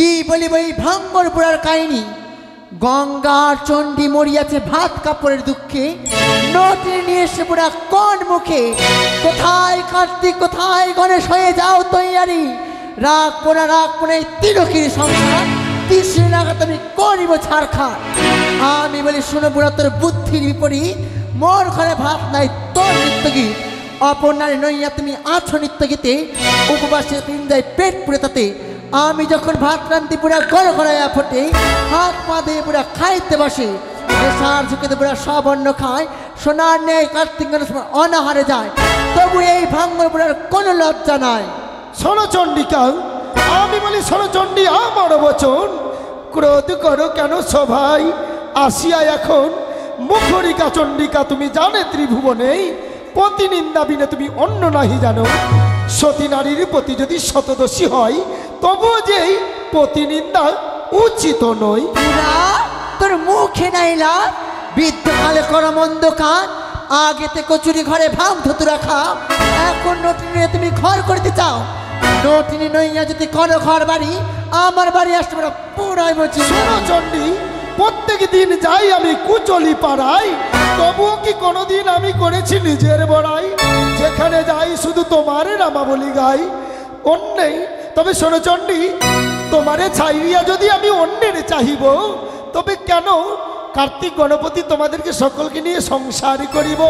কি বলিব এই ভাঙ্গর পোড়ার কাহিনী। গঙ্গার চণ্ডী মরিয়াছে ভাত কাপড়ের দুঃখে, নটি নিয়ে এসে পোড়া কোন মুখে। কোথায় কার্তিক কোথায় গণেশ হয়ে যাও তৈয়ারি, রাগ পোড়া এই তিলকির সংসার, তিসে রাগা তুমি করিব ছাড়খাড়। আমি বলি শোনো বুড়া তোর বুদ্ধির বিপরীত, মোর ঘরে ভাত নাই তোর নিত্য গীত। অপর নারী নইয়া তুমি আছো নিত্য গীতে, উপবাসে দিন যায় পেট পুড়ে তাতে। আমি যখন ভাত রান্তি পুরা গড় গড়াইয়া ফোটে, হাত পা দিয়ে পুরা খাইতে বসে। সার ঝুঁকেতে পুরা সব অন্ন খায়, সোনার নেই কার্তিক গণেশ অনাহারে যায়। তবু এই ভাঙ্গর পুরার কোনো লজ্জা নাই। শোনো চণ্ডিকা, আমি বলি শোনো চণ্ডী আমার বচন, ক্রোধ করো কেন সভাই আসিয়া এখন। মুখরিকা চণ্ডিকা তুমি জানে ত্রিভুবনে, পতি নিন্দা বিনে তুমি অন্য নাহি জানো। সতী নারীর প্রতি যদি শতদোষী হয়, তবুও যে পতি নিন্দা উচিত নয়। তোর মুখে নাইলা বৃদ্ধকালে কর মন্দ কাজ, আগেতে কচুরি ঘরে ভাঙ ধতুরা খাও, এখন নটিনে তুমি ঘর করতে চাও। নটিনি নইয়া যদি করো ঘর বাড়ি, আমার বাড়ি আসতে পারো পুরাই বলছি। শোনো চণ্ডী, প্রত্যেক দিন যাই আমি কুচলি পাড়াই, তবুও কি কোনোদিন আমি করেছি নিজের বড়াই। যেখানে যাই শুধু তোমার নামাবলি গাই, অন্যেই। তবে শোনো চণ্ডী, তোমারে ছাইরিয়া যদি আমি অন্যের চাহিব, তবে কেন কার্তিক গণপতি তোমাদেরকে সকলকে নিয়ে সংসার করিব।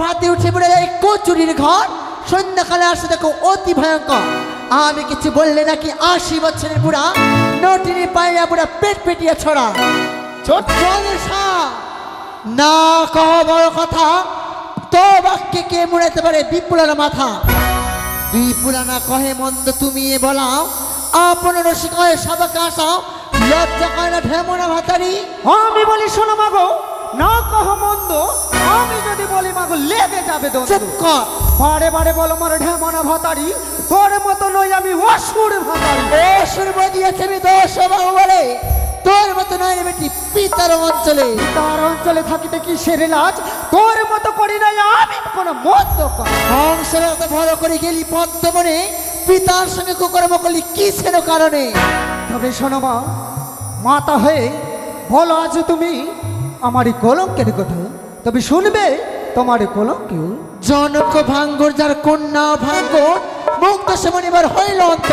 ভাতে উঠে পড়ে যায় কচুরির ঘর, সন্ধ্যাকালে আসে দেখো অতি ভয়ঙ্কর। আমি কিছু বললে নাকি 80 বছরের বুড়া, নটিনি পাইয়া বুড়া পেট পেটিয়া ছড়া। না কহ বড় কথা, তো বাক্যে কে মুড়াইতে পারে বিপুলার মাথা। বিপুলানা কহে মন্দ তুমি এ বলাও, আপন রসিক হয়ে সবাকে আসাও, লজ্জা কয় না ঢেমনা ভাতারি। আমি বলি শোনো মাগো, না কহ মন্দ, আমি যদি বলি মাগো লেগে যাবে দোষ। চুপ কর, বারে বারে বলো মোর ঢেমনা ভাতারি, তোর মতো নই আমি অসুর ভাতারি। অসুর বদিয়েছে আমি দোষ বাবু বলে, তোর মতো নয় বেটি পিতার অঞ্চলে। তার অঞ্চলে থাকিতে কি সেরে লাজ, তোর মতো করি নাই আমি কোনো মন্দ কর। সংসার এত ভালো করে গেলি পদ্ম বনে, পিতার সঙ্গে কুকর্ম করলি কিসের কারণে। তবে শোনো মা, মাতা হয়ে বলো আজ তুমি আমারই কলঙ্কের কথা, তবে শুনবে তোমার কলঙ্কেও। জনক ভাঙ্গর যার কন্যা ভাঙ্গর, মুক্ত সেমন এবার হইল অন্ত।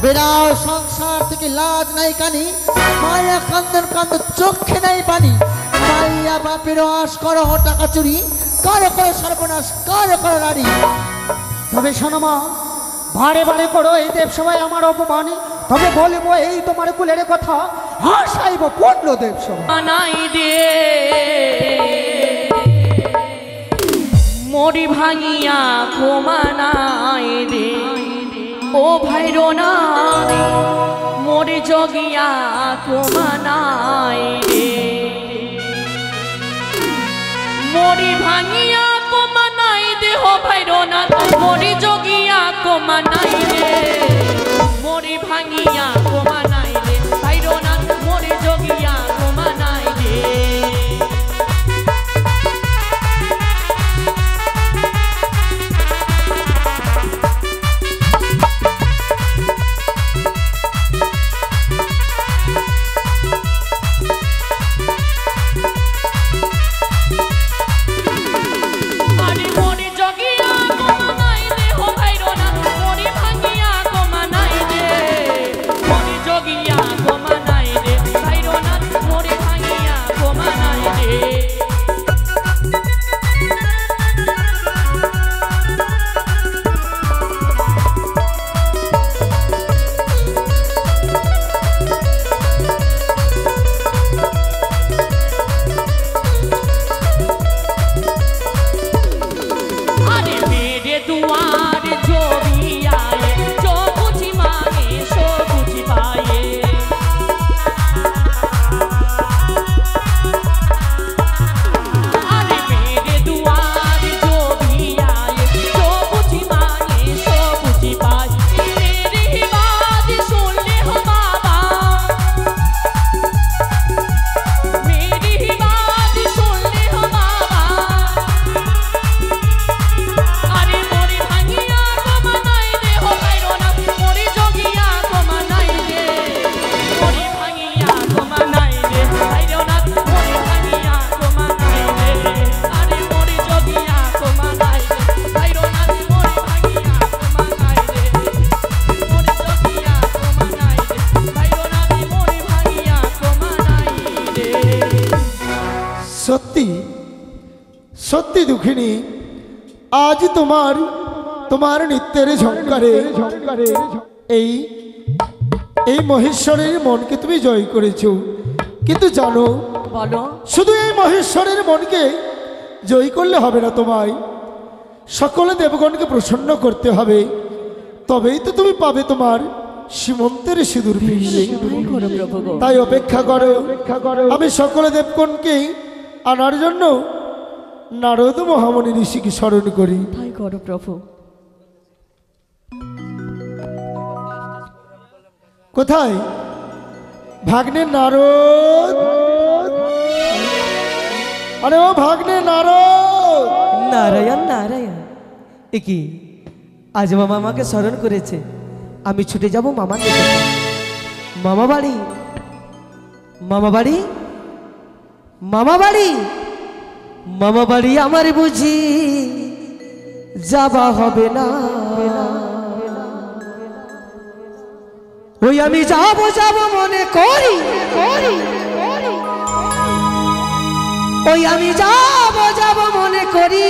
বেড়াও সংসার থেকে লাজ নাই কানি, মায়া কান্দন কান্দ চোখে নাই পানি। মাইয়া বাপের আশ করো টাকা চুরি, কারো করো সর্বনাশ কারো করো নারী। তবে শোনো মা, বারে বারে করো এই দেবসভায় আমার অপমানি, তবে বলবো এই তোমার কুলের কথা, হাসাইব পড়ল দেবসভা। নাই দে মরি ভাঙিয়া কমানাই দে, ও ভাইরো না মরি জগিয়া কমানাই দে। মরি ভাঙিয়া কমানাই দে, ও ভাইরো না মরি জগিয়া কমানাই দে। মরি ভাঙিয়া কমানাই দে, ভাইরো না মরি জগিয়া কমানাই দে। জগিয়া কমানাই দে, ভাইরো না মরি ভাঙিয়া কমা সত্যি দুঃখিনী, আজ তোমার তোমার নৃত্যের ঝঙ্কারে এই এই মহেশ্বরের মনকে তুমি জয় করেছো। কিন্তু জানো, বলো। শুধু এই মহেশ্বরের মনকে জয় করলে হবে না, তোমায় সকল দেবগণকে প্রসন্ন করতে হবে। তবেই তো তুমি পাবে তোমার সীমন্তের সিঁদুর ফিরিয়ে। তাই করো প্রভু গো। তাই অপেক্ষা করো, আমি সকল দেবগণকে আনার জন্য নারদ মহামণি ঋষিকে স্মরণ করি। তাই করো প্রভু। কোথায় ভাগ্নে নারদ? আরে ও ভাগ্নে নারদ! নারায়ণ নারায়ণ, এ কি আজ মামা আমাকে স্মরণ করেছে? আমি ছুটে যাব মামার নিকটে। মামা বাড়ি, মামা বাড়ি, মামা বাড়ি, মামা বাড়ি আমার বুঝি যাবা হবে না। ওই আমি যাব যাব মনে করি, ওই আমি যাব যাব মনে করি,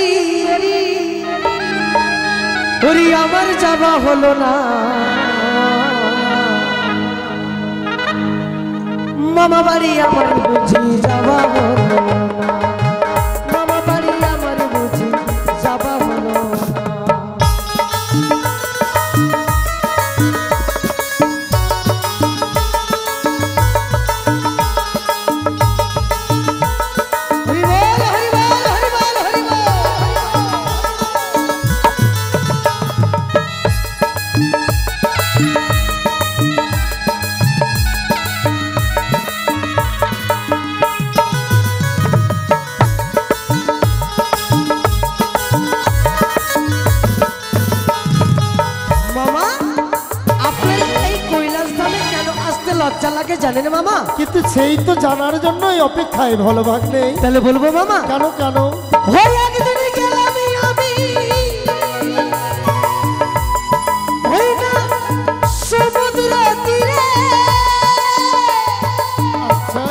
ওরে আমার যাবা হলো না। মামা বাড়ি আমার বুঝি যাবা হলো না, মামা বাড়ি আমার বুঝি যাবা হলো না। লজ্জা লাগে জানেন মামা? কিন্তু সেই তো জানার জন্যই অপেক্ষায় ভালো ভাগ্নে। তাহলে বলবো মামা? কেন কেন? ওই একদিনে গেলাম আমি ওই না সমুদ্র তীরে, আচ্ছা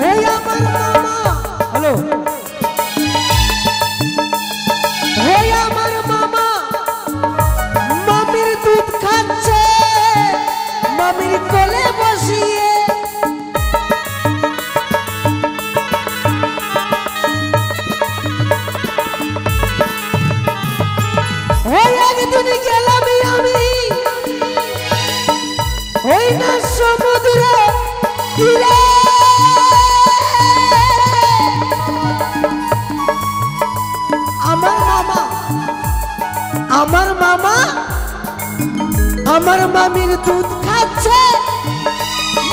ওই আমার মামা, হ্যালো, ওই আমার মামা মামির দুধ খাচ্ছে, মামির কোলে বসিয়ে। ওই একদিন গেলাম আমি ওই না সমুদ্র তীরে, আমার মামা, আমার মামা আমার মামির দুধ খাচ্ছে,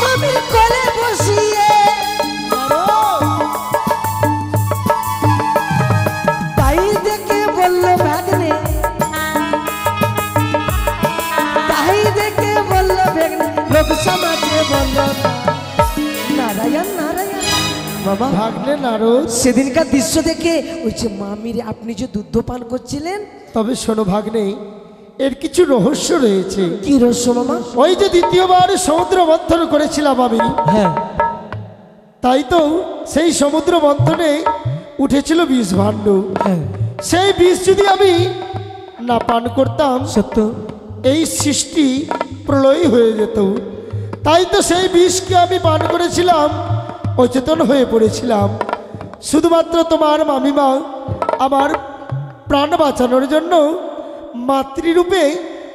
মামির কোলে বসিয়ে। তাই দেখে বলল ভাগ্নে, তাই দেখে বলল ভাগ্নে, লোক সমাজে বলল নারায়ণ নারায়ণ। বাবা ভাগ্নে নারদ, সেদিনকার দৃশ্য দেখে ওই যে মামির আপনি যে দুধ পান করছিলেন, তবে শোনো ভাগ্নে, এর কিছু রহস্য রয়েছে। কি রহস্য মামা? ওই যে দ্বিতীয়বার সমুদ্র মন্থন করেছিলাম আমি, হ্যাঁ, তাই তো সেই সমুদ্র মন্থনে উঠেছিল বিষ ভাণ্ড। হ্যাঁ সেই বিষ যদি আমি না পান করতাম, সত্য, এই সৃষ্টি প্রলয় হয়ে যেত। তাই তো সেই বিষকে আমি পান করেছিলাম, অচেতন হয়ে পড়েছিলাম। শুধুমাত্র তোমার মামিমা আমার প্রাণ বাঁচানোর জন্য মাতৃরূপে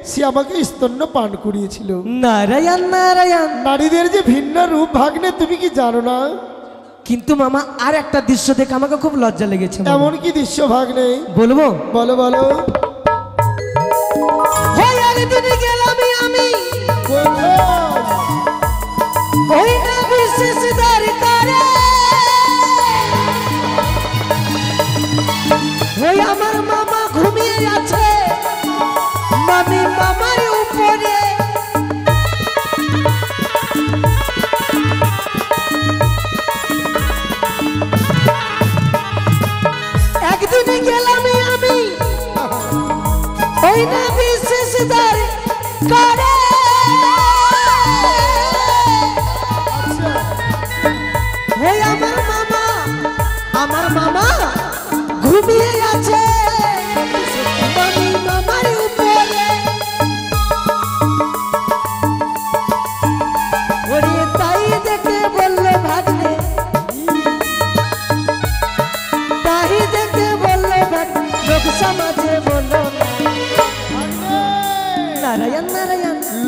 সে আমাকে স্তন্য পান করিয়েছিল। নারায়ণ নারায়ণ। নারীদের যে ভিন্ন রূপ ভাগ্নে, তুমি কি জানো না? কিন্তু মামা আর একটা দৃশ্য দেখে আমাকে খুব লজ্জা লেগেছে। মামা। এমন কি দৃশ্য ভাগ্নে? বলবো? বলো বলো। ওই একদিন গেলাম আমি কোথায়? ওই না বিশেষ দরকারে, ওই আমার মামা ঘুমিয়ে আছে, মামি মামার উপরে। একদিন গেলাম আমি ওই না বিশেষ দরকারে,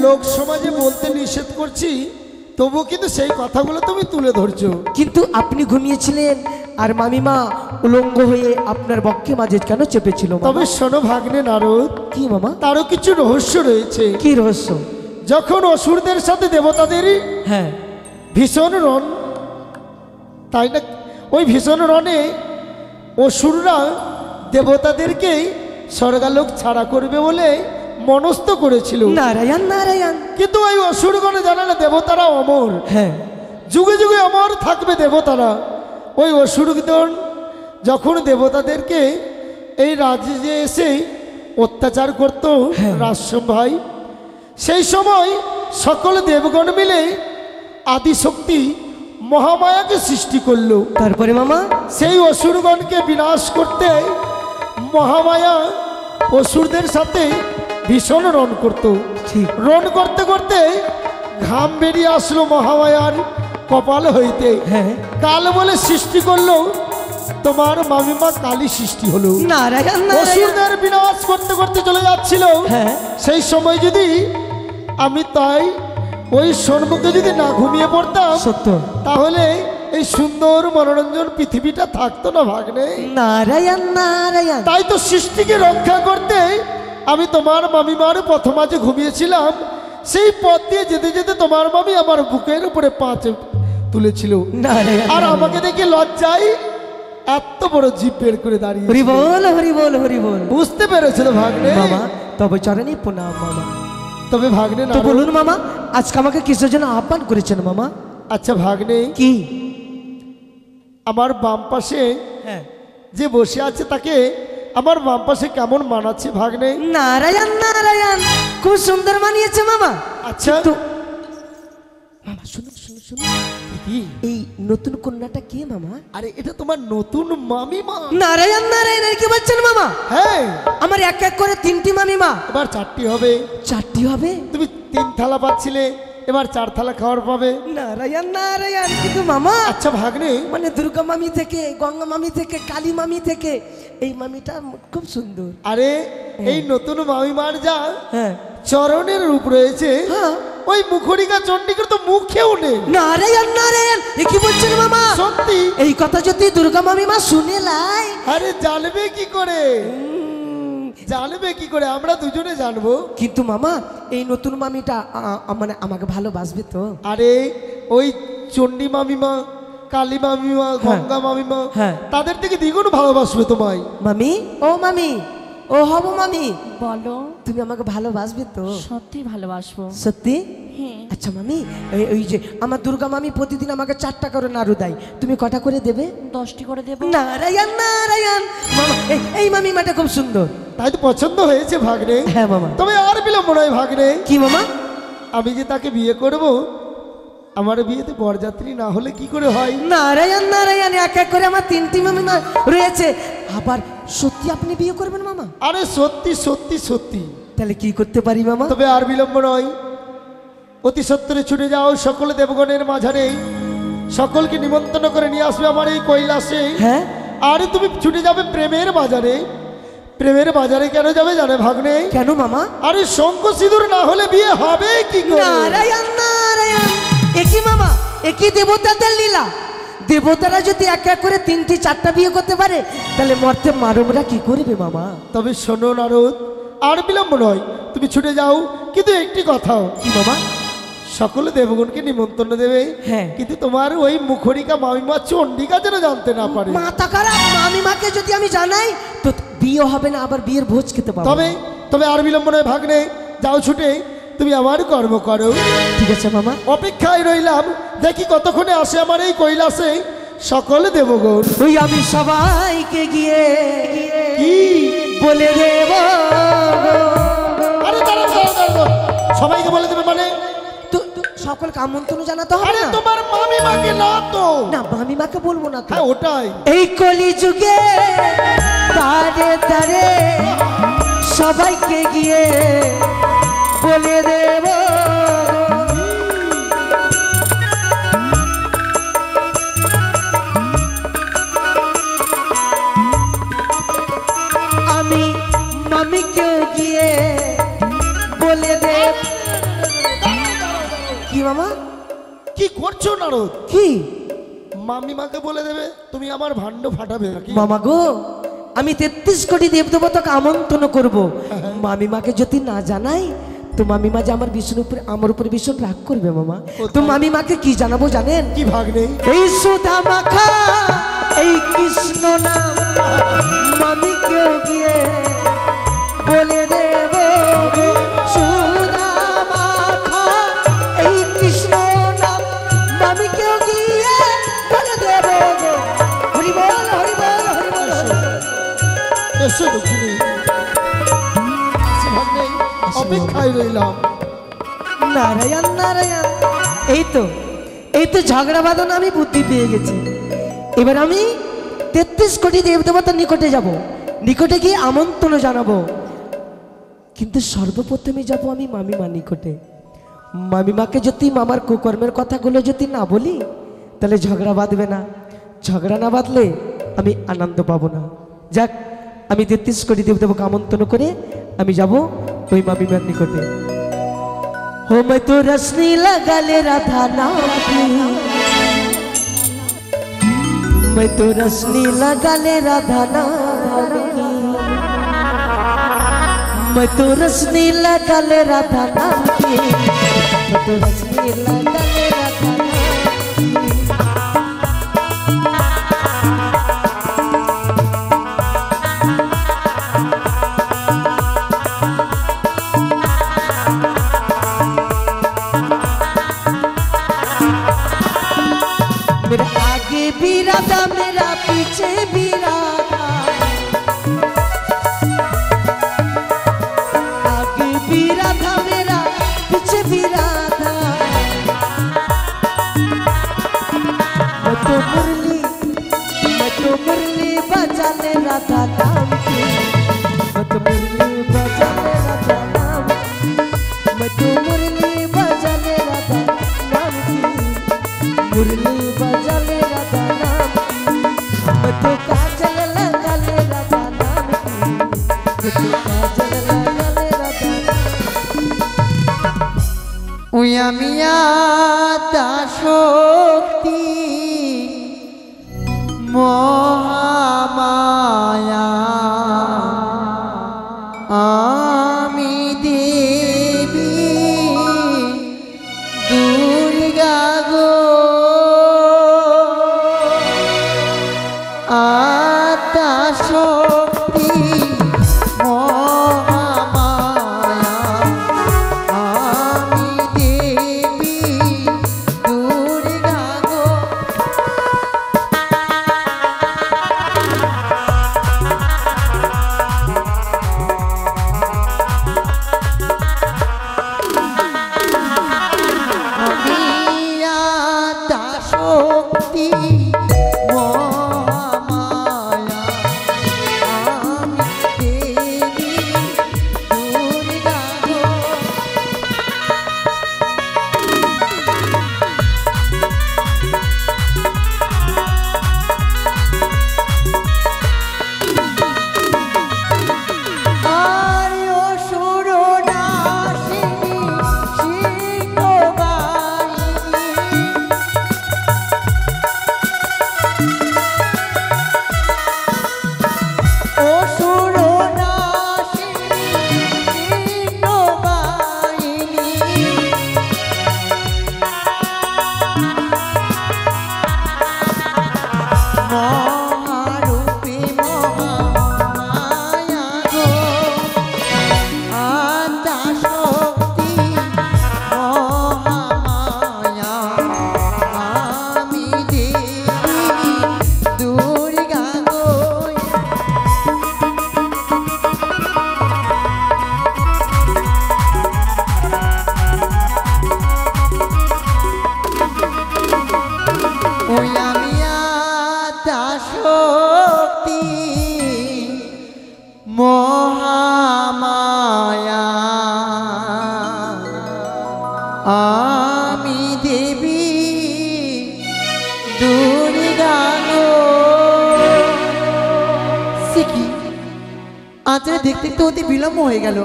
লোক সমাজে বলতে নিষেধ করছি, তবু কিন্তু সেই কথাগুলো তুমি তুলে ধরছো। কিন্তু আপনি ঘুমিয়েছিলেন আর মামিমা উলঙ্গ হয়ে আপনার বক্ষে মাঝে কেন চেপেছিল মামা? তবে শোনো ভাগ্নে নারদ, কি মামা? তারও কিছু রহস্য রয়েছে। কি রহস্য? যখন অসুরদের সাথে দেবতাদেরই হ্যাঁ, ভীষণ রণ, তাই না? ওই ভীষণ রণে অসুররা দেবতাদেরকে স্বর্গালোক ছাড়া করবে বলে মনস্থ করেছিল। নারায়ণ নারায়ণ। কিন্তু ওই অসুরগণে জানে না দেবতারা অমর, হ্যাঁ, যুগে যুগে অমর থাকবে দেবতারা। ওই অসুরগণ যখন দেবতাদেরকে এই রাজ্যে এসে অত্যাচার করত রাজসম ভাই, সেই সময় সকল দেবগণ মিলে আদিশক্তি মহামায়াকে সৃষ্টি করলো। তারপরে মামা? সেই অসুরগণকে বিনাশ করতে মহামায়া অসুরদের সাথে ভীষণ রণ করত। ঠিক। রণ করতে করতে ঘাম বেরিয়ে আসলো মহামায়ার কপাল হইতে। হ্যাঁ। কাল বলে সৃষ্টি করলো, তোমার মামিমা কালী সৃষ্টি হলো। নারায়ণ নারায়ণ। অসুরদের বিনাশ করতে করতে চলে যাচ্ছিল। হ্যাঁ। সেই সময় যদি আমি তাই ওই সম্মুখে যদি না ঘুমিয়ে পড়তাম, সত্য। তাহলে এই সুন্দর মনোরঞ্জন পৃথিবীটা থাকতো না ভাগ্নে। নারায়ণ নারায়ণ। তাই তো সৃষ্টিকে রক্ষা করতে আমি তোমার মামিমার পথ মাঝে ঘুমিয়েছিলাম। সেই পথ দিয়ে যেতে যেতে তোমার মামি আমার বুকের উপরে পা তুলেছিল, নারায়ণ। আর আমাকে দেখে লজ্জায় এত বড় জিভ বের করে দাঁড়িয়ে। হরি বল হরি বল হরি বল। বুঝতে পেরেছিল ভাগ্নে? মামা তবে চরণে প্রণাম মামা। তবে ভাগ্নে না, তো বলুন মামা, আজকে আমাকে কিসের জন্য আহ্বান করেছেন মামা? আচ্ছা ভাগ্নে, কি? আমার বাম পাশে হ্যাঁ। যে বসে আছে তাকে আমার বাম পাশে কেমন মানাচ্ছে ভাগ্নে? নারায়ণ নারায়ণ, খুব সুন্দর মানিয়েছে মামা। আচ্ছা তো মামা শুনুন শুনুন শুনুন, এই নতুন কন্যাটা কে মামা? আরে এটা তোমার নতুন মামিমা। নারায়ণ নারায়ণ, কি বলছেন মামা? হ্যাঁ, আমার এক এক করে তিনটি মামিমা। এবার 4টি হবে। 4টি হবে? তুমি 3 থালা পাচ্ছিলে, এবার 4 থালা খাওয়ার পাবে। নারায়ণ নারায়ণ। কিন্তু মামা, আচ্ছা ভাগ্নে, মানে দুর্গা মামি থেকে, গঙ্গা মামি থেকে, কালী মামি থেকে এই মামিটা খুব সুন্দর। আরে এই নতুন মামিমার যা হ্যাঁ। চরণের রূপ রয়েছে, হ্যাঁ। ওই মুখরিকা চণ্ডীকে তো মুখেও নেই। নারায়ণ নারায়ণ, কি বলছেন মামা? সত্যি? এই কথা যদি দুর্গা মামিমা শুনে লাই। আরে জানবে কি করে? জানবে কি করে? আমরা দুজনে জানবো। কিন্তু মামা, এই নতুন মামিটা মানে আমাকে ভালোবাসবে তো? আরে ওই চণ্ডী মামিমা, কালী মামিমা, গঙ্গা মামিমা, হ্যাঁ। তাদের থেকে দ্বিগুণ ভালোবাসবে তোমায়। মামি, ও মামি, ও হব মামি, বলো, তুমি আমাকে ভালোবাসবে তো? সত্যি ভালোবাসবো। সত্যি? হ্যাঁ। আচ্ছা মামি, ওই যে আমার দুর্গা মামি প্রতিদিন আমাকে 4টা করে নাড়ু দেয়, তুমি কটা করে দেবে? 10টি করে দেবো। নারায়ণ নারায়ণ। মামা, এই মামিমাটা খুব সুন্দর। তাই তো পছন্দ হয়েছে ভাগ্নে। হ্যাঁ মামা। তবে আর বিলম্ব নয় ভাগ্নে, কি মামা? আমি যে তাকে বিয়ে করব, আমার বিয়েতে বরযাত্রী না হলে কি করে হয়? নারায়ণ নারায়ণ, এক এক করে আমার 3টি মামিমা রয়েছে। আবার সত্যি আপনি বিয়ে করবেন মামা? আরে সত্যি সত্যি সত্যি। তাহলে কি করতে পারি মামা? তবে আর বিলম্ব নয়, অতি সত্বরে ছুটে যাও সকল দেবগণের মাঝারে, সকলকে নিমন্ত্রণ করে নিয়ে আসবে আমার এই কৈলাসে। হ্যাঁ। আর তুমি ছুটে যাবে প্রেমের বাজারে। প্রেমের বাজারে কেন যাবে জানে ভাগ্নে? কেন মামা? আরে শঙ্খ সিঁদুর না হলে বিয়ে হবে কি করে? নারায়ণ নারায়ণ, একই মামা, একই দেবতাদের লীলা। দেবতারা যদি এক এক করে 3টি 4টা বিয়ে করতে পারে, তাহলে মর্তে মানবরা কি করবে মামা? তবে শোনো নারদ, আর বিলম্ব নয়, তুমি ছুটে যাও। কিন্তু একটি কথাও, কি মামা? সকল দেবগণকে নিমন্ত্রণ দেবে, হ্যাঁ। কিন্তু তোমার ওই মুখরিকা মামিমা চণ্ডিকা যেন জানতে না পারে। মাথা খারাপ, মামিমাকে যদি আমি জানাই তো বিয়ে হবে না, আবার বিয়ের ভোজ খেতে পাবো। তবে আর বিলম্ব নয় ভাগ্নে, যাও ছুটে, তুমি আমার কর্ম করো। ঠিক আছে মামা। অপেক্ষায় রইলাম, দেখি কতক্ষণে আসে আমার এই কৈলাসে সকল দেবগণ। ওই আমি সবাইকে গিয়ে কি বলে দেব। আরে দাঁড়াও, দাঁড়াও, দাঁড়াও। সবাইকে বলে দেবে মানে? তো সকলকে আমন্ত্রণ জানাতে হবে আরে না? তোমার মামিমাকে না তো? না, মামিমাকে বলবো না তো। হ্যাঁ ওটাই। এই কলিযুগে তারে তারে সবাইকে গিয়ে বলে দেব। আমি মামিকেও গিয়ে বলে দেব। কি মামা? কি করছো নারদ? কি মামিমাকে বলে দেবে তুমি আমার ভাণ্ড ফাটাবে নাকি? মামা গো, আমি 33 কোটি দেবদেবতাকে আমন্ত্রণ করব। মামিমাকে যদি না জানাই তো মামিমা যে আমার উপরে ভীষণ রাগ করবে মামা। তো মামিমাকে কি জানাবো জানেন? কি ভাগ নেই? এই সুধা মাখা এই কৃষ্ণ নাম মামিকেও গিয়ে বলে দেব গো। সুধা মাখা এই কৃষ্ণ নাম মামিকেও গিয়ে বলে দেব গো। হরি বল হরি বল হরি বল। এসো দুঃখিনী, ভাগ নেই, অপেক্ষায় রইলাম। নারায়ণ নারায়ণ। এই তো ঝগড়া বাঁধানো আমি বুদ্ধি পেয়ে গেছি। এবার আমি 33 কোটি দেবদেবতার নিকটে যাব, নিকটে গিয়ে আমন্ত্রণ জানাবো। কিন্তু সর্বপ্রথমে যাব আমি মামিমার নিকটে। মামিমাকে যদি মামার কুকর্মের কথাগুলো যদি না বলি তাহলে ঝগড়া বাঁধবে না, ঝগড়া না বাঁধলে আমি আনন্দ পাবো না। যাক, আমি 33 কোটি দেবদেবকে আমন্ত্রণ করে আমি যাব ওই মামিমার নিকটে। हो मैं तो रसनी लगा ले राधा नाम की, मैं तो रसनी लगा ले राधा नाम की, मैं तो रसनी लगा ले राधा नाम की, मैं तो रसनी लगा ले राधा नाम की। मेरा आगे भी राधा मेरा पीछे भी राधा, आगे भी राधा मेरा पीछे भी राधा। मैं तो मुरली बजा ले राधा नाम की, मैं तो मुरली बजा ले राधा नाम, मैं तो मुरली बजा ले राधा नाम की, मुरली बजा ले राधा नाम की, मैं तो काजल लगा ले राधा नाम की, मैं तो काजल लगा ले राधा नाम। উয়া মিয়া দাশক্তি মহামায়া, আমি দেবী দুর্গা গো। আত্মা শক্তি মহামায়া, আমি দেবী দুর্গা গো। আমি আত্মা শক্তি মহামায়া, আমি দেবী দুর্গা গো। আর অসুর নাশিনী সিংহবাহিনী, অসুর নাশিনী সিংহবাহিনী, মহারূপী মহামায়া গো। আত্মা শক্তি মহামায়া, আমি দেবী দুর্গা গো। ওই আমি আত্মা শক্তি মহামায়া, আমি দেবী দুর্গা গো। সিকি আজ দেখতে দেখতে অতি বিলম্ব হয়ে গেল।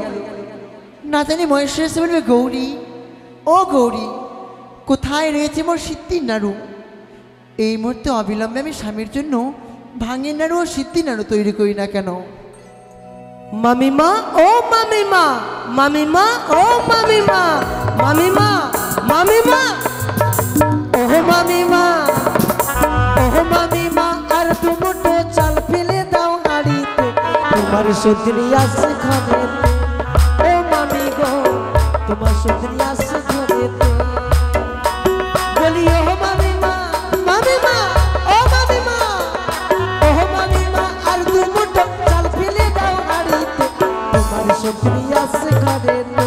না জানি মহেশ্বর এসে বলবে, গৌরী ও গৌরী কোথায় রয়েছে মোর সিদ্ধির নাড়ু? এই মুহূর্তে অবিলম্বে আমি স্বামীর জন্য ভাঙের নাড়ু ও সিদ্ধির নাড়ু তৈরি করি না কেন? মামিমা ও মামিমা, মামিমা ও মামিমা, মামিমা, মামিমা, ওহ মামিমা, ওহ মামিমা, আর দুমুঠো চাল ফেলে দাও হাড়িতে, তোমার সত্যি আছে ঘরেতে, ও মামি গো, তোমার সত্যি আছে ঘরেতে। বলি ওহ মামিমা, মামিমা, ও মামিমা, ওহ মামিমা, আর দুমুঠো চাল ফেলে দাও হাড়িতে, তোমার সত্যি আছে ঘরেতে,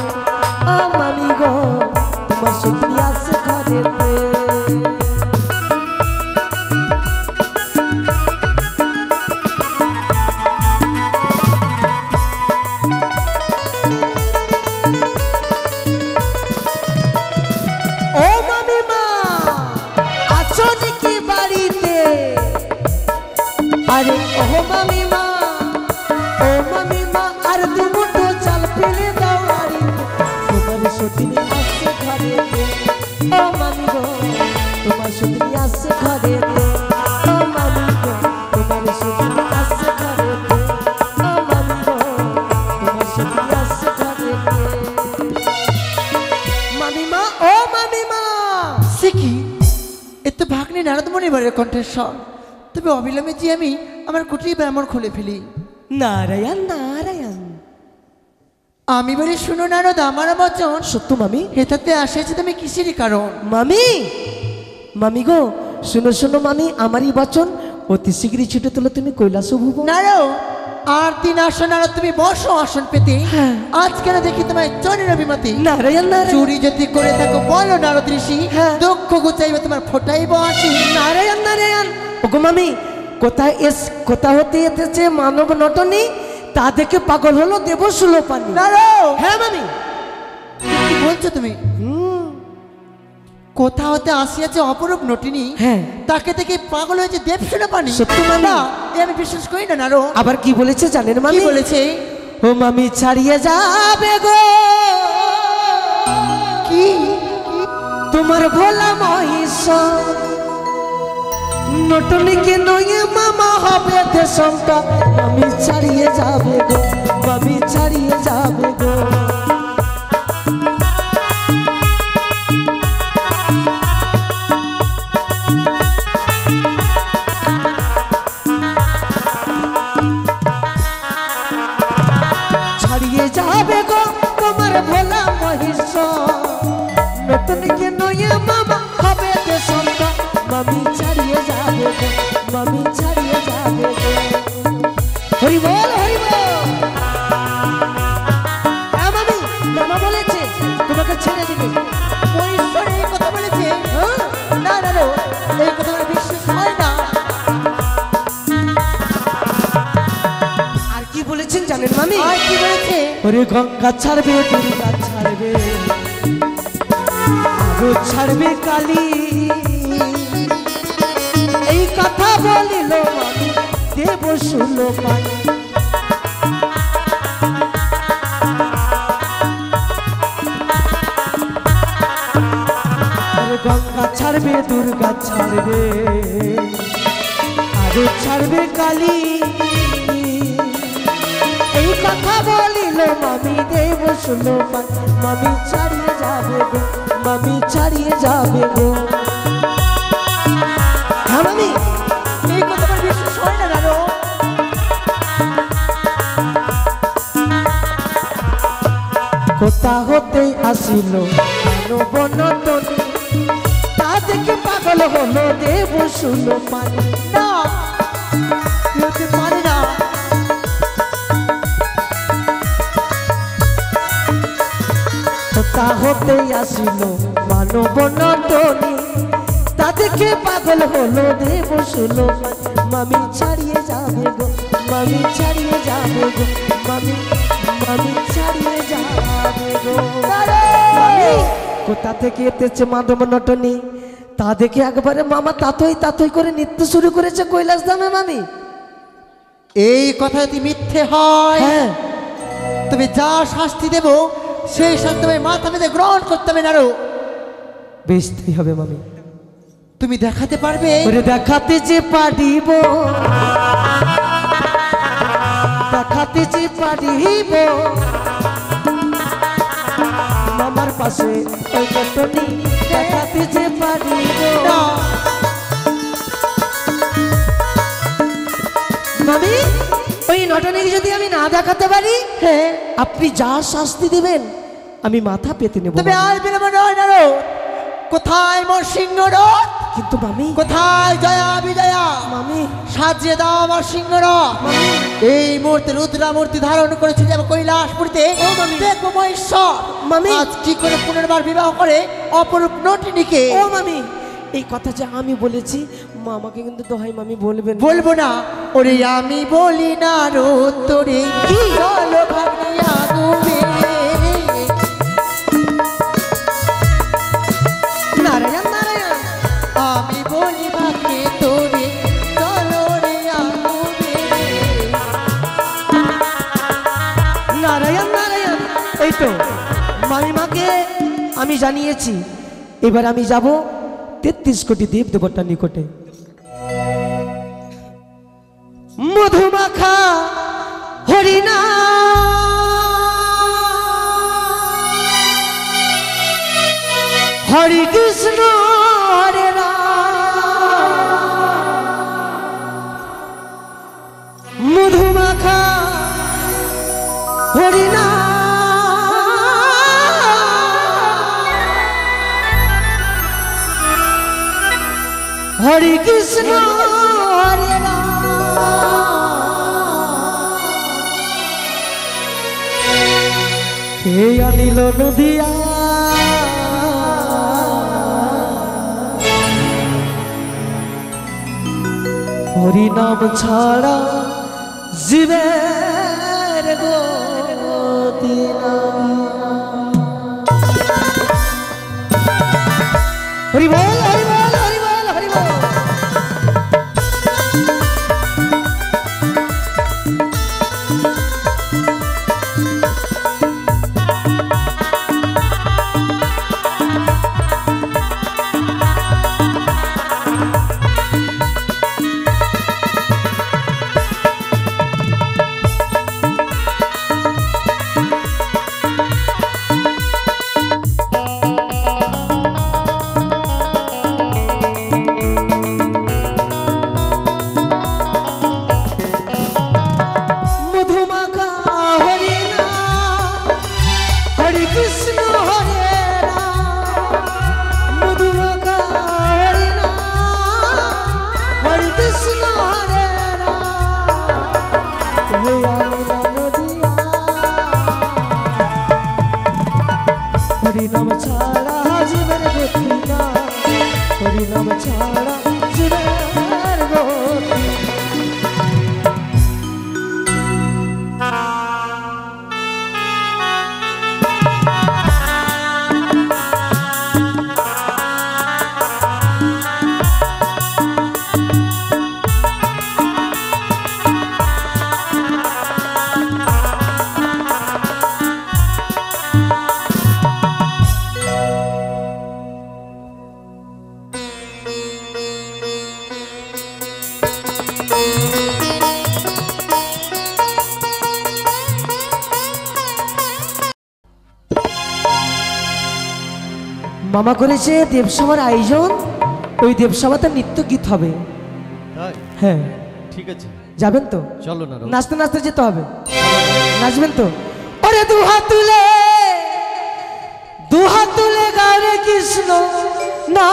ও মামি গো, তোমার সত্যি আছে ঘরেতে। ও মামিমা, আছো নাকি বাড়িতে? আরে ও মামিমা, ও মামিমা, আর দুমুঠো চাল ফেলে দাও হাড়িতে, তোমার সত্যি আছে ঘরেতে, ও মামি গো, তোমার সত্যি আছে ঘরেতে, ও মামি গো, তোমার সত্যি আছে ঘরেতে, ও মামি গো, তোমার সত্যি আছে ঘরেতে। মামিমা ও মামিমা, সে কি? এ তো ভাগ্নে নারদমণি বাড়ির কণ্ঠস্বর। তবে অবিলম্বে যে আমি আমার কুটির ব্রাহ্মণ খুলে ফেলি। নারায়ণ নারায়ণ। আমি বলি শুনো নারদ আমার বচন। সত্য মামি? হেতাতে আসেছে তুমি কিসেরই কারণ? মামি, মামি গো, শুনো শুনো মামি, আমারই বচন, অতি শীঘ্রই ছুটে তোলো তুমি কৈলাস ভুবন। নারদ, আর দিন আসন নারদ তুমি বসো আসন পেতে। আজ কেন দেখি তোমায় চনের অভিমতি। নারায়ণ নারায়ণ। চুরি যদি করে থাকো বলো নারদ ঋষি। হ্যাঁ। দক্ষ গুচাইবে তোমার ফোটাইব আসি। নারায়ণ নারায়ণ। ওগো মামি, কোথা হতে এসেছে মানব নটনি, তা দেখে পাগল হলো দেব সুলোপানি। নারদ, হ্যাঁ মামি। কি বলছো তুমি? কোথা হতে আসিয়াছে অপরূপ নটিনী। হ্যাঁ। তাকে দেখে পাগল হয়েছে দেবসেনা পানি। সত্যি মামি? না, এ আমি বিশ্বাস করি না নারদ। আবার কি বলেছে জানেন কি মামি? বলেছে? ও মামি ছাড়িয়ে যাবে গো, কি? তোমার ভোলা মহিষ, নটনিকে নয়ে মামা হবে দেশমটা, মামি ছাড়িয়ে যাবে গো, মামি ছাড়িয়ে যাবে গো। ছাড়িয়ে যাবে গো তোমার ভোলা মহিষ, নটনিকে নয়ে মামা হবে দেশমটা, মামি ছাড়িয়ে যাবে গো, মামি ছাড়িয়ে যাবে গো। হরি বল হরি বল। হ্যাঁ মামি, মামা বলেছে তোমাকে ছেড়ে দিবে। ওই ঈশ্বর এই কথা বলেছে? হ্যাঁ? না নারদ, এই কথা আমার বিশ্বাস হয় না। আর কি বলেছেন জানেন মামি? আর কি বলেছে? ওরে গঙ্গা ছাড়বে, দুর্গা ছাড়বে, আরো ছাড়বে কালী, এই কথা বলিল মামি দেব সুলোপানি। গঙ্গা ছাড়বে, দুর্গা ছাড়বে, আরো ছাড়বে কালী, এই কথা বলিল মামি দেব সুলোপান, মামি ছাড়িয়ে যাবে গো, মামি ছাড়িয়ে যাবে গো। হ্যাঁ মামি, এই কথা আমার বিশ্বাস হয় না নারদ। কোথা হতে আসিল মানব নটনি, তা দেখে পাগল হলো দেব সুলোপান। না, এ হতে পারে না। কোথা হতে আসিল মানব নটনি, তা দেখে পাগল হলো দেব সুলোপান, মামি ছাড়িয়ে যাবে গো, মামি ছাড়িয়ে যাবে গো, মামি, মামি ছাড়িয়ে যাবে গো। মামি, কোথা থেকে এসেছে মানব নটনি, তা দেখে একবারে মামা তাতই তাতই করে নৃত্য শুরু করেছে কৈলাস ধামে মামি। এই কথা যদি মিথ্যে হয়, হ্যাঁ, তবে যা শাস্তি দেব সেই শাস্তি তোমায় মাথা পেতে গ্রহণ করতে হবে নারদ। বেচতেই হবে মামি। তুমি দেখাতে পারবে? ওরে দেখাতে যে পারিব, দেখাতে যে পারিব মামার পাশে ওই নটনি, দেখাতে যে পারিব। মামি ওই নটনিকে যদি আমি না দেখাতে পারি, হ্যাঁ, আপনি যা শাস্তি দিবেন আমি মাথা পেতে নেব। তবে আর বিলম্ব নয় না রোদ। কোথায় মোর সিংহ রথ? কিন্তু মামি, কোথায় জয়া বিজয়া? মামি সাজিয়ে দাও আমার সিংহ রথ। এই মুহূর্তে রুদ্রামূর্তি ধারণ করেছে যে কৈলাসপুরীতে দেখবো মহেশ্বর মামি। আজ কি করে পুনর্বার বিবাহ করে অপরূপ নটিনীকে। ও মামি, এই কথা যে আমি বলেছি মা আমাকে কিন্তু দোহাই মামি বলবেন। বলবো না ওরে, আমি বলি না রোদ তোরে কি চলো ভাবনিয়া ডুবে। নারায়ণ নারায়ণ, আমি বলি ভাগ্নে তোরে চলো রে আগুবে। নারায়ণ নারায়ণ। এই তো মামিমাকে আমি জানিয়েছি, এবার আমি যাব 33 কোটি দেব দেবতার নিকটে। মধুমাখা হরিনা হরি কৃষ্ণ হরে রাম, মধুমাখা হরিনা হরি কৃষ্ণ হরে রাম। কে আনিল নদিয়া হরি নাম ছাড়া জীবের গতি নাই। হরি বল হরি বল হরি বল হরি বল। হরি নাম ছাড়া জীবের গতি নাই, হরি নাম ছাড়া জীবের গতি। মামা করেছে দেবসভার আয়োজন, ওই দেবসভাতে নৃত্য গীত হবে। তাই? হ্যাঁ ঠিক আছে, যাবেন তো? চলো না রোদ। নাচতে নাচতে যেতে হবে। নাচবেন তো? ওরে দুহাত তুলে গাও রে কৃষ্ণ না,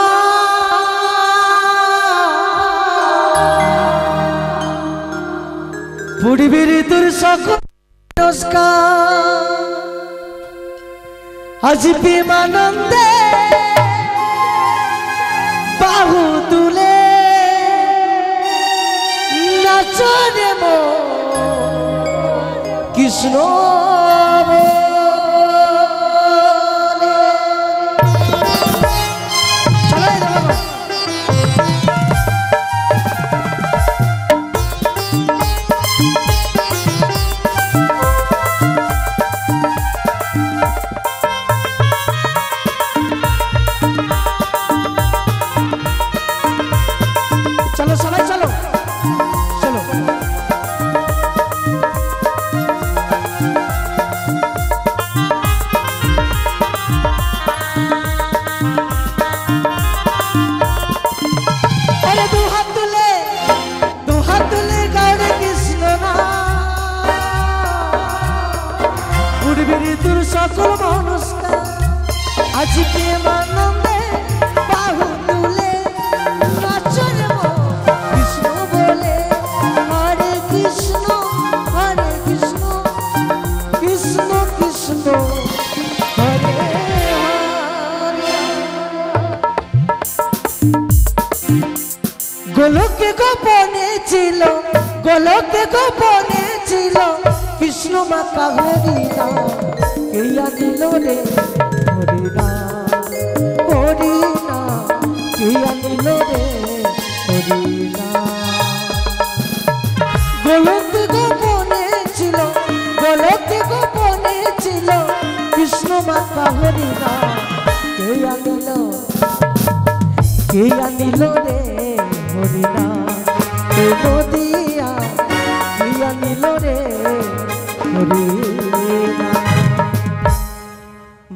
পূর্বের তোর সকল নমস্কার আজ প্রেমানন্দে বাহু তুলে নাচরে মো কৃষ্ণ বলে। চালাই দাও বাবা। আনন্দে বাহু তুলে নাচর মন কৃষ্ণ বলে হরে কৃষ্ণ কৃষ্ণ কৃষ্ণ হরে হরে। গোলকে গোপনে ছিল কৃষ্ণ মাতা হরিনা কেয়া দিল রে হরিনা কেয়া দিল রে হরিনা। গোলকে গোপনে ছিল কৃষ্ণ মাতা হরিনা কেয়া দিল রে হরিনা নদিয়া কেয়া দিল রে হরিনা।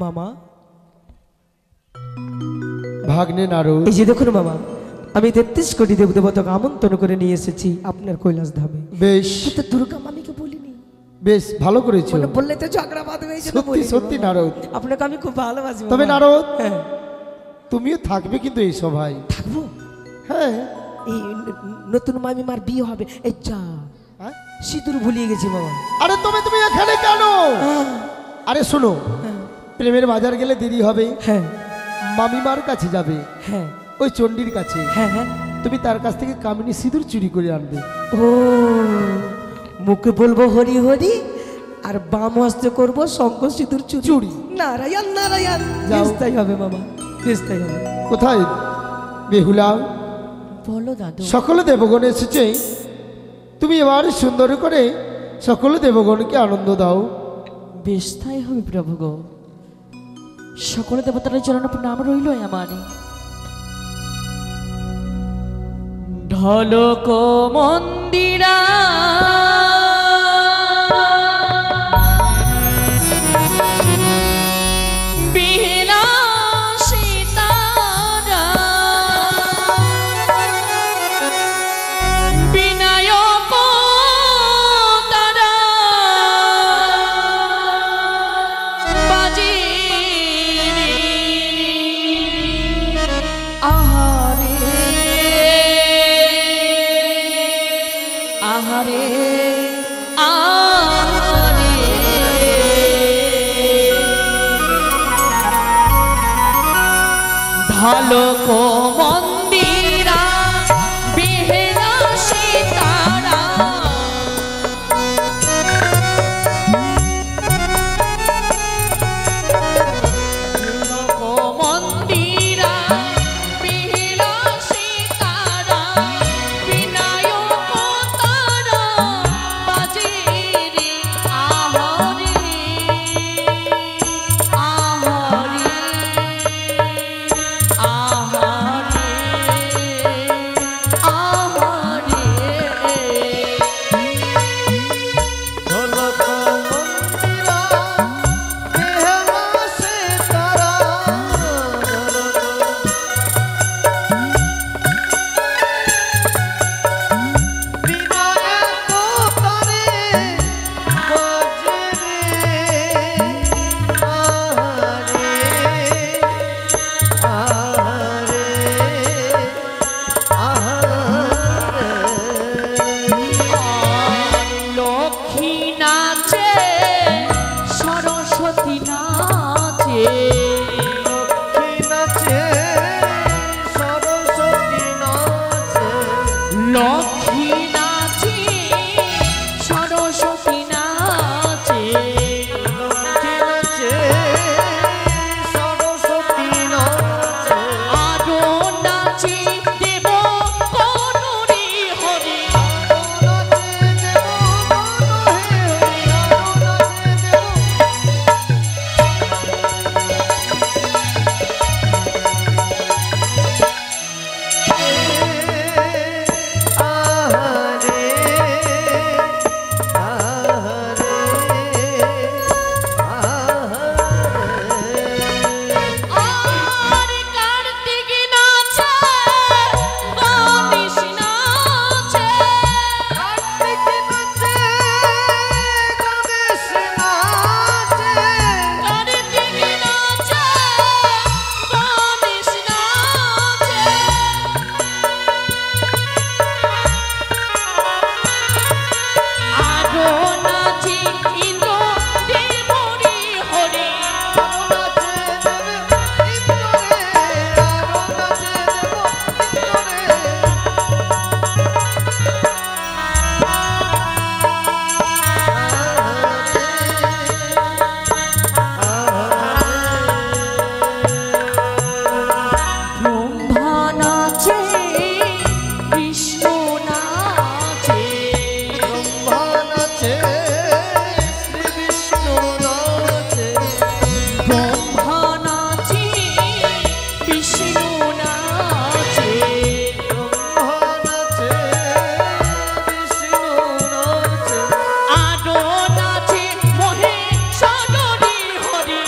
মামা ভাগ্নে নারদ, এই যে দেখুন মামা, আমি 33 কোটি দেবদেবতাকে আমন্ত্রণ করে নিয়ে এসেছি আপনার কৈলাস ধামে। বেশ তো দুর্গা মামিকে বলিনি, বেশ ভালো করেছো। বললে তো ঝগড়া বাঁধবে। সত্যি সত্যি নারদ, আপনাকে আমি খুব ভালোবাসি তবে মামা। নারদ হ্যাঁ তুমিও থাকবে কিন্তু এই সভায়। থাকবো। হ্যাঁ এই নতুন মামিমার বিয়ে হবে। এই যা হ্যাঁ? সিঁদুর ভুলিয়ে গেছি মামা। আরে তুমি এখানে কেন? আরে শোনো, প্রেমের বাজার গেলে দেরি হবে। হ্যাঁ মামিমার কাছে যাবে, হ্যাঁ ওই চণ্ডীর কাছে। হ্যাঁ হ্যাঁ। তুমি তার কাছ থেকে কামিনী সিঁদুর চুরি করে আনবে। ও মুখে বলবো হরি হরি, আর বাম হস্তে করবো শঙ্খ সিঁদুর চুরি। নারায়ণ নারায়ণ। যাও। বেশ তাই হবে মামা, বেশ তাই হবে। কোথায় বেহুলা? বলো দাদু। সকল দেবগণ এসেছে, তুমি এবার সুন্দর করে সকল দেবগণকে আনন্দ দাও। বেশ তাই হবে প্রভু গো। সকল দেবতার চরণ নাম রইল আমার। ঢলক মন্দিরা ঢলক মন্দিরা বিহেলা সীতারা ঢলক মন্দিরা বিহেলা সীতারা বিনায়ক তারা বাজে রে আহরে আহরে আহরে বিষ্ণু নাচে আরো নাচে মহেশ্বরী হরি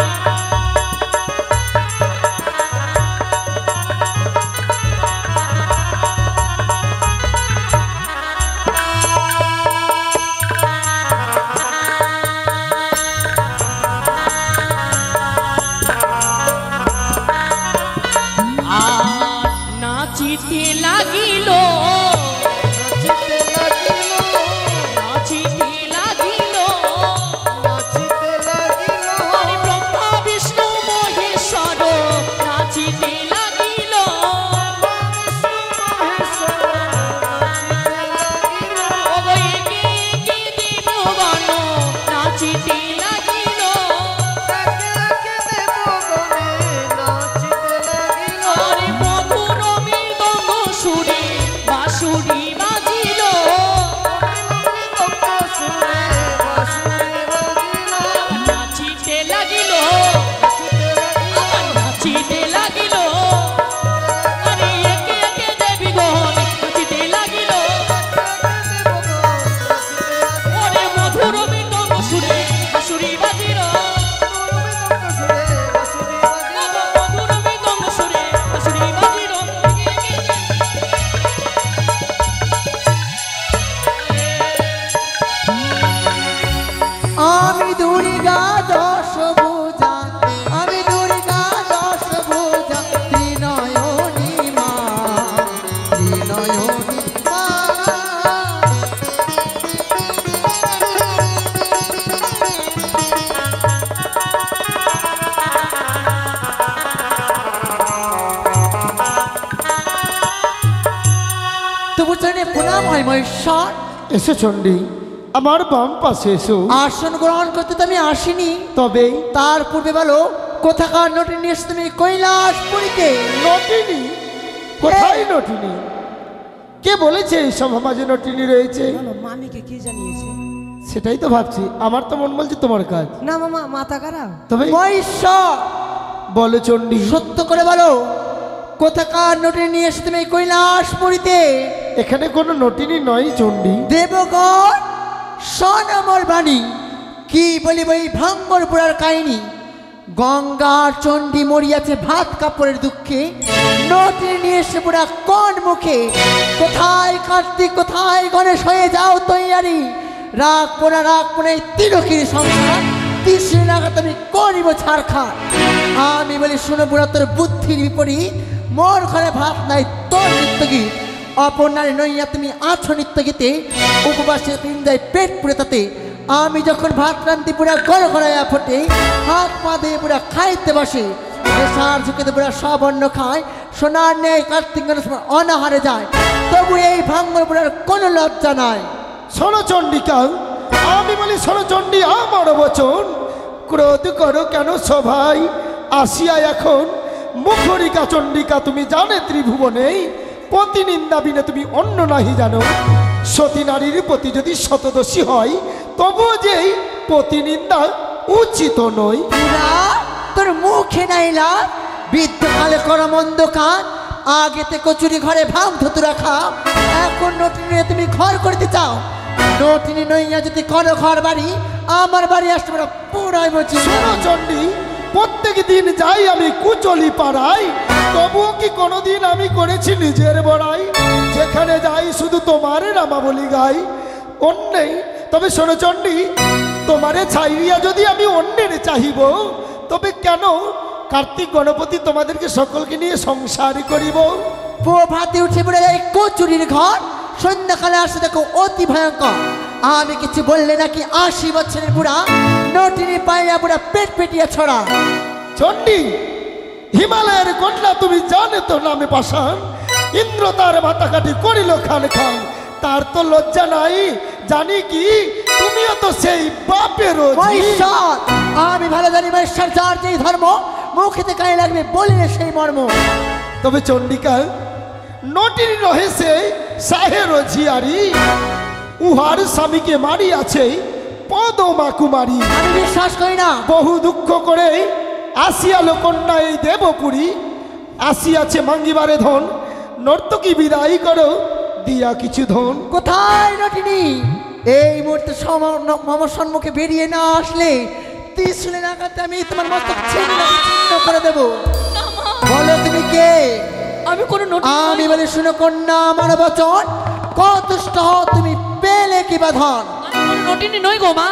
আর নাচিতে লাগিল নাচিতে লাগিল হরি ব্রহ্মা বিষ্ণু মহেশ্বর নাচিতে লাগিল ওগো একে একে দেবগণ নাচিতে লাগিল হরি মধুর মৃদঙ্গ সুরে বাঁশুরি বাজিল নাচিতে লাগিল নাচিতে লাগিল হরি একে একে দেবীগণ নাচিতে লাগিল হরি মধুর মৃদঙ্গ সুরে বাঁশুরি বাজিল মধুর মৃদঙ্গ সুরে বাঁশুরি বাজিল আমি দুর্গা দশ ভুজা আমি দুর্গা দশ ভুজা ত্রিনয়নী মা ত্রিনয়নী মা তবু চরণে প্রণাম হয় মহেশ্বর। এসো চণ্ডী, আমার বাম পাশে এসো। আসন গ্রহণ করতে তো আমি আসিনি, তবে তার পূর্বে বলো কোথাকার নোটে নিয়ে এসে তুমি কৈলাসপুরীতে? নটিনী কোথায় নটিনী? কে বলেছে এই সভা মাঝে নটিনী রয়েছে? মামিকে কে জানিয়েছে? সেটাই তো ভাবছি, আমার তো মন বলছে তোমার কাজ। না মামা, মাথা খারাপ। তবে মহেশ্বর বলো চণ্ডী, সত্য করে বলো কোথাকার নোটে নিয়ে এসে তুমি কৈলাসপুরীতে? এখানে কোনো নটিনী নয় চণ্ডী। দেবগণ শোন আমার বাণী, কি বলিব এই ভাঙ্গরপুরার কাহিনী। গঙ্গার চণ্ডী মরিয়াছে ভাত কাপড়ের দুঃখে, নটি নিয়ে এসে পুরা কোন মুখে? কোথায় কার্তিক কোথায় গণেশ হয়ে যাও তৈয়ারি, রাগ পোনা এই তিলকির সংসার তিসে লাগা তুমি করিব ছাড়খাড়। আমি বলি শুনো বুড়া, তোর বুদ্ধির বিপরীত, মোর ঘরে ভাত নাই তোর নিত্য গীত। অপর নারী নইয়া তুমি আছো নিত্য গীতে, উপবাসে পিন্দায় পেট পুড়ে তাতে। আমি যখন ভাত রান্তি পুরা গড় গড়াইয়া ফোটে, হাত পা দিয়ে পুরা খাইতে বসে। সার ঝুঁকেতে পুরা সব অন্ন খায়, সোনার নেই কার্তিক গণেশ অনাহারে যায়। তবু এই ভাঙ্গর পুরার কোনো লজ্জা নাই। শোনো চণ্ডিকা, আমি বলি শোনো চণ্ডী আমার বচন। ক্রোধ করো কেন সভাই আসিয়া এখন? মুখরিকা চণ্ডিকা তুমি জানে ত্রিভুবনে, পতি নিন্দা বিনে তুমি অন্য নাহি জানো। সতী নারীর প্রতি যদি শতদোষী হয়, তবুও যে পতি নিন্দা উচিত নয়। পুরা তোর মুখে নাইলা বৃদ্ধকালে কর মন্দ কাজ, আগেতে কচুরি ঘরে ভাঙ ধতুরা খাও, এখন নটিনী তুমি ঘর করতে চাও। নটিনী নইয়া যদি করো ঘর বাড়ি, আমার বাড়ি আসতে পারো পুরাই বলছি। শোনো চণ্ডী, প্রত্যেক দিন যাই আমি কুচলি পাড়াই, তবুও কি কোনোদিন আমি করেছি নিজের বড়াই? যেখানে যাই শুধু তোমার নামাবলি গাই, অন্যেই। তবে শোনো চণ্ডী, তোমারে ছাইরিয়া যদি আমি অন্যের চাহিব, তবে কেন কার্তিক গণপতি তোমাদেরকে সকলকে নিয়ে সংসার করিব? প্রভাতে উঠে পড়ে যায় কচুরির ঘর, সন্ধ্যাকালে আসে দেখো অতি ভয়ঙ্কর। আমি কিছু বললে নাকি 80 বছরের বুড়া, নটিনী পাইয়া বুড়া পেট পেটিয়া ছড়া। চণ্ডী, হিমালয়ের কন্যা তুমি জানে তো নামে পাষাণ, ইন্দ্র তার মাথা কাটি করিল খান খান। তার তো লজ্জা নাই, জানি কি তুমিও তো সেই বাপেরও ঝি। মহেশ্বর, আমি ভালো জানি মহেশ্বর যার যেই ধর্ম, মুখেতে গায়ে লাগবে বলিলে সেই মর্ম। তবে চণ্ডিকা, নটিনী রহেছে সাহের ঝিয়ারি, উহার স্বামীকে মারিয়াছে পদমা কুমারী। আমি বিশ্বাস করি না। বহু দুঃখ করে আসিয়ালো কন্যা এই দেবপুরী, আসিয়াছে মাঙ্গিবারে ধন, নর্তকী বিদায় করো দিয়া কিছু ধন। কোথায় নটিনি? এই মুহূর্তে মামার সম্মুখে বেরিয়ে না আসলে ত্রিশূলের আঘাতে আমি তোমার মস্তক ছিন্ন করে দেবো। না মা, বলো তুমি কে? আমি কোনো আমি বলে শুনো কন্যা আমার বচন, কতুষ্ট হও তুমি, পেলে কি বা ধন? নটিনি নই গো মা।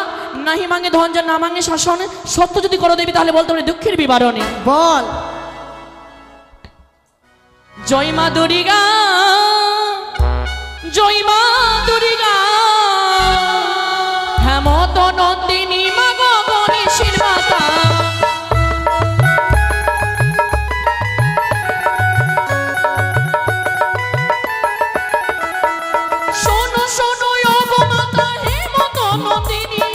নাহি মাঙ্গে ধন যা না মাঙ্গে শাসন, সত্য যদি করো দেবী তাহলে বলতে পারি দুঃখের বিবরণে। বল। জয় মা দুর্গা, জয় মা দুর্গা, হেমত নন্দিনী মা গো গণেশের মাতা। শোনো শোনো ও গো মাতা হেমত নন্দিনী,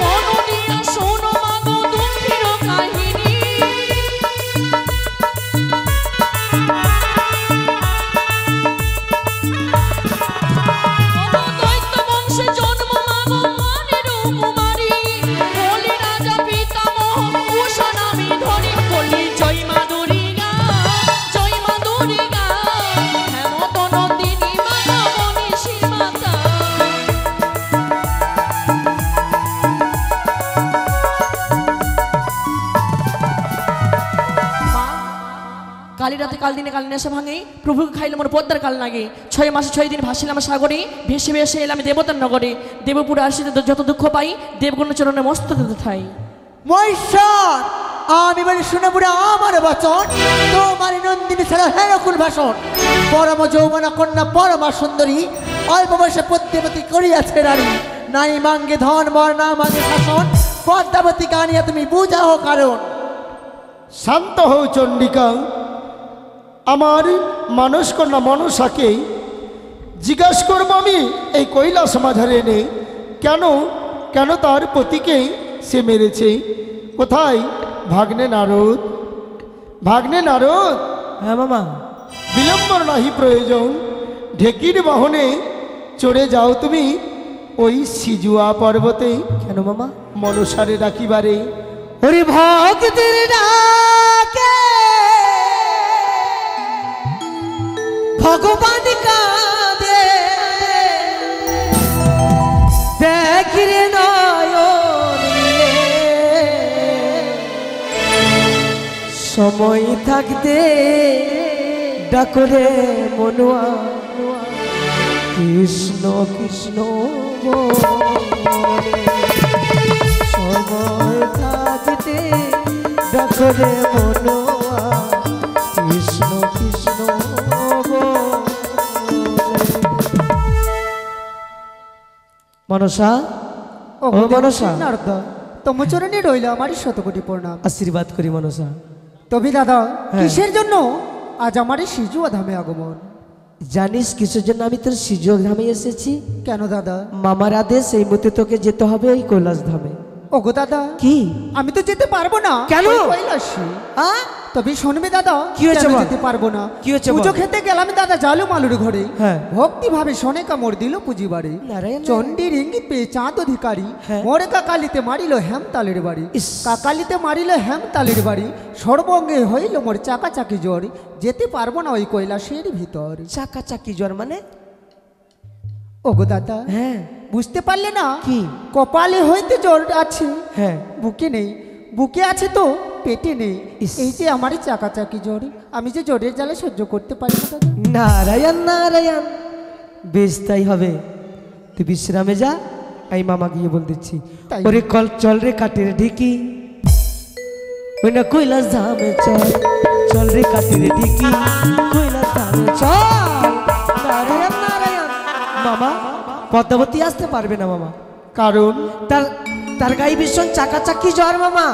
মন দিয়া শোনো মা গো দুঃখের কাহিনী। দৈত্য বংশে জন্ম মা গো মানের কুমারী, বলি রাজা পিতামহ উষা নামে ধরি। বলি জয় মা দুর্গা, জয় মা দুর্গা, হেমত নন্দিনী মা গো গণেশের মাতা। কালী রাতে কাল দিনে কালী নেশা ভাঙে, প্রভুকে খাইলে মোর পদ্মার কাল লাগে। 6 মাসে 6 দিন ভাসিলাম সাগরে, ভেসে ভেসে এলাম দেবতার নগরে। দেবপুরে আসিতে যত দুঃখ পাই, দেবগণ চরণে মস্তক ঠাই। মহেশ্বর, আমি বলে শুনে বুড়া আমার বচন, তোমার নন্দিনী ছাড়া হেরকুল ভাষণ। পরম যৌবনা কন্যা পরমা সুন্দরী, অল্প বয়সে পদ্মাবতী করিয়াছে রানী। নাই মাঙ্গে ধন বর না মাঙ্গে শাসন, পদ্মাবতীকে আনিয়া তুমি বুঝাও কারণ। শান্ত হও চণ্ডিকা, আমার মানস কন্যা মনসাকে জিজ্ঞাসা করবো আমি এই কৈলাস মাঝারে এনে কেন কেন তার পতিকে সে মেরেছে। কোথায় ভাগ্নে নারদ? ভাগ্নে নারদ, হ্যাঁ মামা। বিলম্বর নাহি প্রয়োজন, ঢেকির বাহনে চড়ে যাও তুমি ওই সিজুয়া পর্বতে। কেন মামা? মনসারে ডাকিবারে। ওরে ভক্তের ডাকে ভগবান কাঁদে, দেখিরে নয়নে সময় থাকতে ডাকরে মনুয়া, কৃষ্ণ কৃষ্ণ বলে। সময় থাকতে ডাকরে মনুয়া, কৃষ্ণ কৃষ্ণ বলে। মনসা, ও মনসা, তোমার চরণে রইল আমার শতকোটি প্রণাম। আশীর্বাদ করি মনসা। তবে দাদা, হ্যাঁ। কিসের জন্য আজ আমার এই সিজুয়া ধামে আগমন? জানিস কিসের জন্য আমি তোর সিজোগ ধামে এসেছি? কেন দাদা? মামার আদেশ, এই মতে তোকে যেতে হবে ওই কৈলাস ধামে। ওগো দাদা, কি? আমি তো যেতে পারবো না। কেন? ওই কৈলাসে। তবে শুনবে দাদা, কি হয়েছে কেন বল? যেতে পারবো না? কি হয়েছে বল? পুজো খেতে গেলাম দাদা জালু মালুর ঘরে। হ্যাঁ। ভক্তি ভাবে শোনে কামড় দিল পুজি বাড়ি। নারায়ণ চণ্ডীর ইঙ্গিত পেয়ে চাঁদ অধিকারী, হ্যাঁ। মোরে কাকালিতে মারিল হেমতালের বাড়ি। ইস। কাকালিতে মারিল হেমতালের বাড়ি, সর্বঙ্গে হইল মোর চাকা চাকি জ্বর। যেতে পারবো না ওই কৈলাসের ভিতর। চাকা চাকি জ্বর মানে? ওগো দাদা, হ্যাঁ। বুঝতে পারলে না? কি? কপালে হইতে জ্বর আছে, হ্যাঁ। বুকে নেই। বুকে আছে তো পেটে নেই। ইস। এই যে আমারই চাকা চাকি জ্বর, আমি যে জ্বরের জ্বালা সহ্য করতে পারি না দাদা। নারায়ণ নারায়ণ, বেশ তাই হবে। তুই বিশ্রামে যা, আমি মামা গিয়ে বল দিচ্ছি। তাই। ওরে কল চল রে কাটের ঢিকি, ওই না কৈলাস ধামে চল, চল রে কাটের ঢিকি, কৈলাস ধামে চল। নারায়ণ নারায়ণ। মামা, পদ্মাবতী আসতে পারবে না মামা, কারণ তার তার গায়ে ভীষণ চাকা চাকি জ্বর মামা।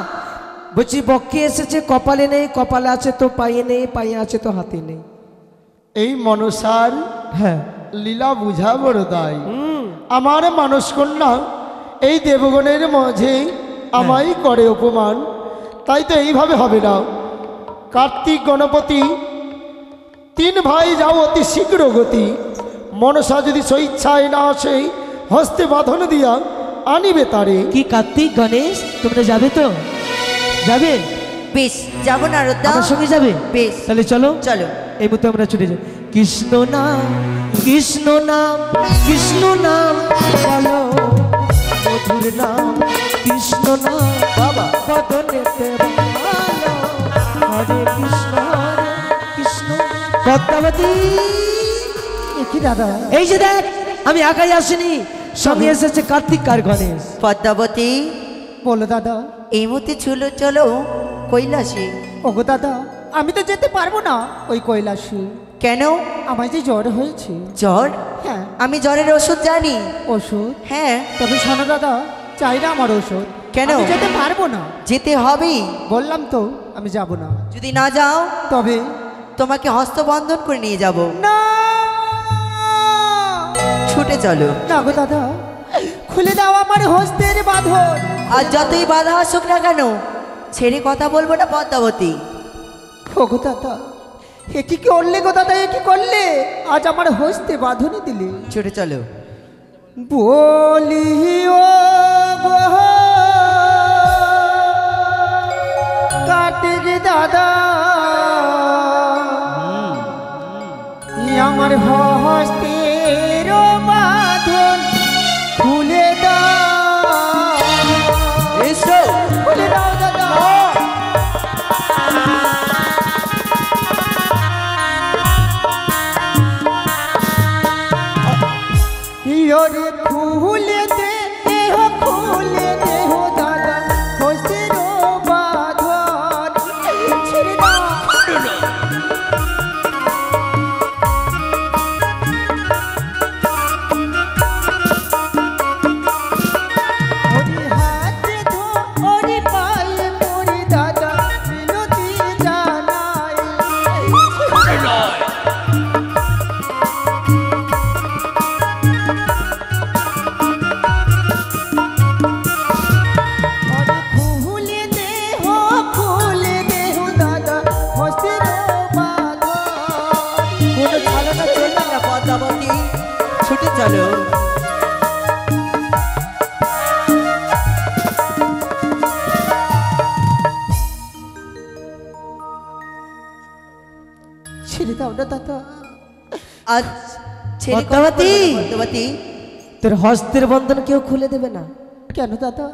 বলছি বক্ষে এসেছে, কপালে নেই, কপালে আছে তো পায়ে নেই, পায়ে আছে তো হাতে নেই। এই মনসার হ্যাঁ। লীলা বুঝা বড় দায়। আমার মানস কন্যা এই দেবগণের মাঝে আমায় করে অপমান, তাই তো এইভাবে হবে না। কার্তিক গণপতি 3 ভাই যাও অতি শীঘ্র গতি। মনসা যদি স্বেচ্ছায় না আসে, হস্তে বাঁধন দিয়া আনিবে তারে। কি কার্তিক গণেশ তোমরা যাবে তো? যাবে? বেশ যাবো না রোদ্দা আমার সঙ্গে যাবে বেশ তাহলে চলো চলো এই মুহূর্তে আমরা ছুটে যাই কৃষ্ণ নাম কৃষ্ণ নাম কৃষ্ণ নাম বলো মধুর নাম কৃষ্ণ নাম বাবা বদনেতে ভালো হরে কৃষ্ণ পদ্মাবতী কি দাদা এই যে দেখ আমি একাই আসিনি সঙ্গে এসেছে কার্তিক আর গণেশ পদ্মাবতী বলো দাদা এই মুহূর্তে চলো চলো কৈলাসে ওগো দাদা আমি তো যেতে পারবো না ওই কৈলাসে কেন আমার যে জ্বর হয়েছে জ্বর হ্যাঁ আমি জ্বরের ওষুধ জানি ওষুধ হ্যাঁ তবে শোনো দাদা চাই না আমার ওষুধ কেন? আমি যেতে পারবো না যেতে হবেই বললাম তো আমি যাব না যদি না যাও তবে তোমাকে হস্তবন্ধন করে নিয়ে যাব না ছুটে চলো না গো দাদা খুলে দাও আমার হস্তের বাঁধন আর যতই বাধা আসুক না কেন ছেড়ে কথা বলবো না পদ্মাবতী ওগো দাদা এ কি করলে গো দাদা এ কি করলে আজ আমার হস্তে বাঁধনই দিলে ছুটে চলো বলি ও গো কার্তিক দাদা আমার হস্তের বাঁধন খুলে দাও খুলে দাও দাদা ইয়োরে খুলে দে খুলে দে দাদা হস্তের বাঁধন ছেড়ে দাও ওরে হাতে ধো ওরে পায়ে পড়ে দাদা বিনতি জানাই ওরে খুলে দে দাদা হস্তের বাঁধন কোনো চালনা চলবে না পদ্মাবতী ছুটে চলো ছেড়ে দাও না দাদা আজ ছেড়ে কথা পদ্মাবতী! বলবো না, পদ্মাবতী তোর হস্তের বন্ধন কেউ খুলে দেবে না কেন দাদা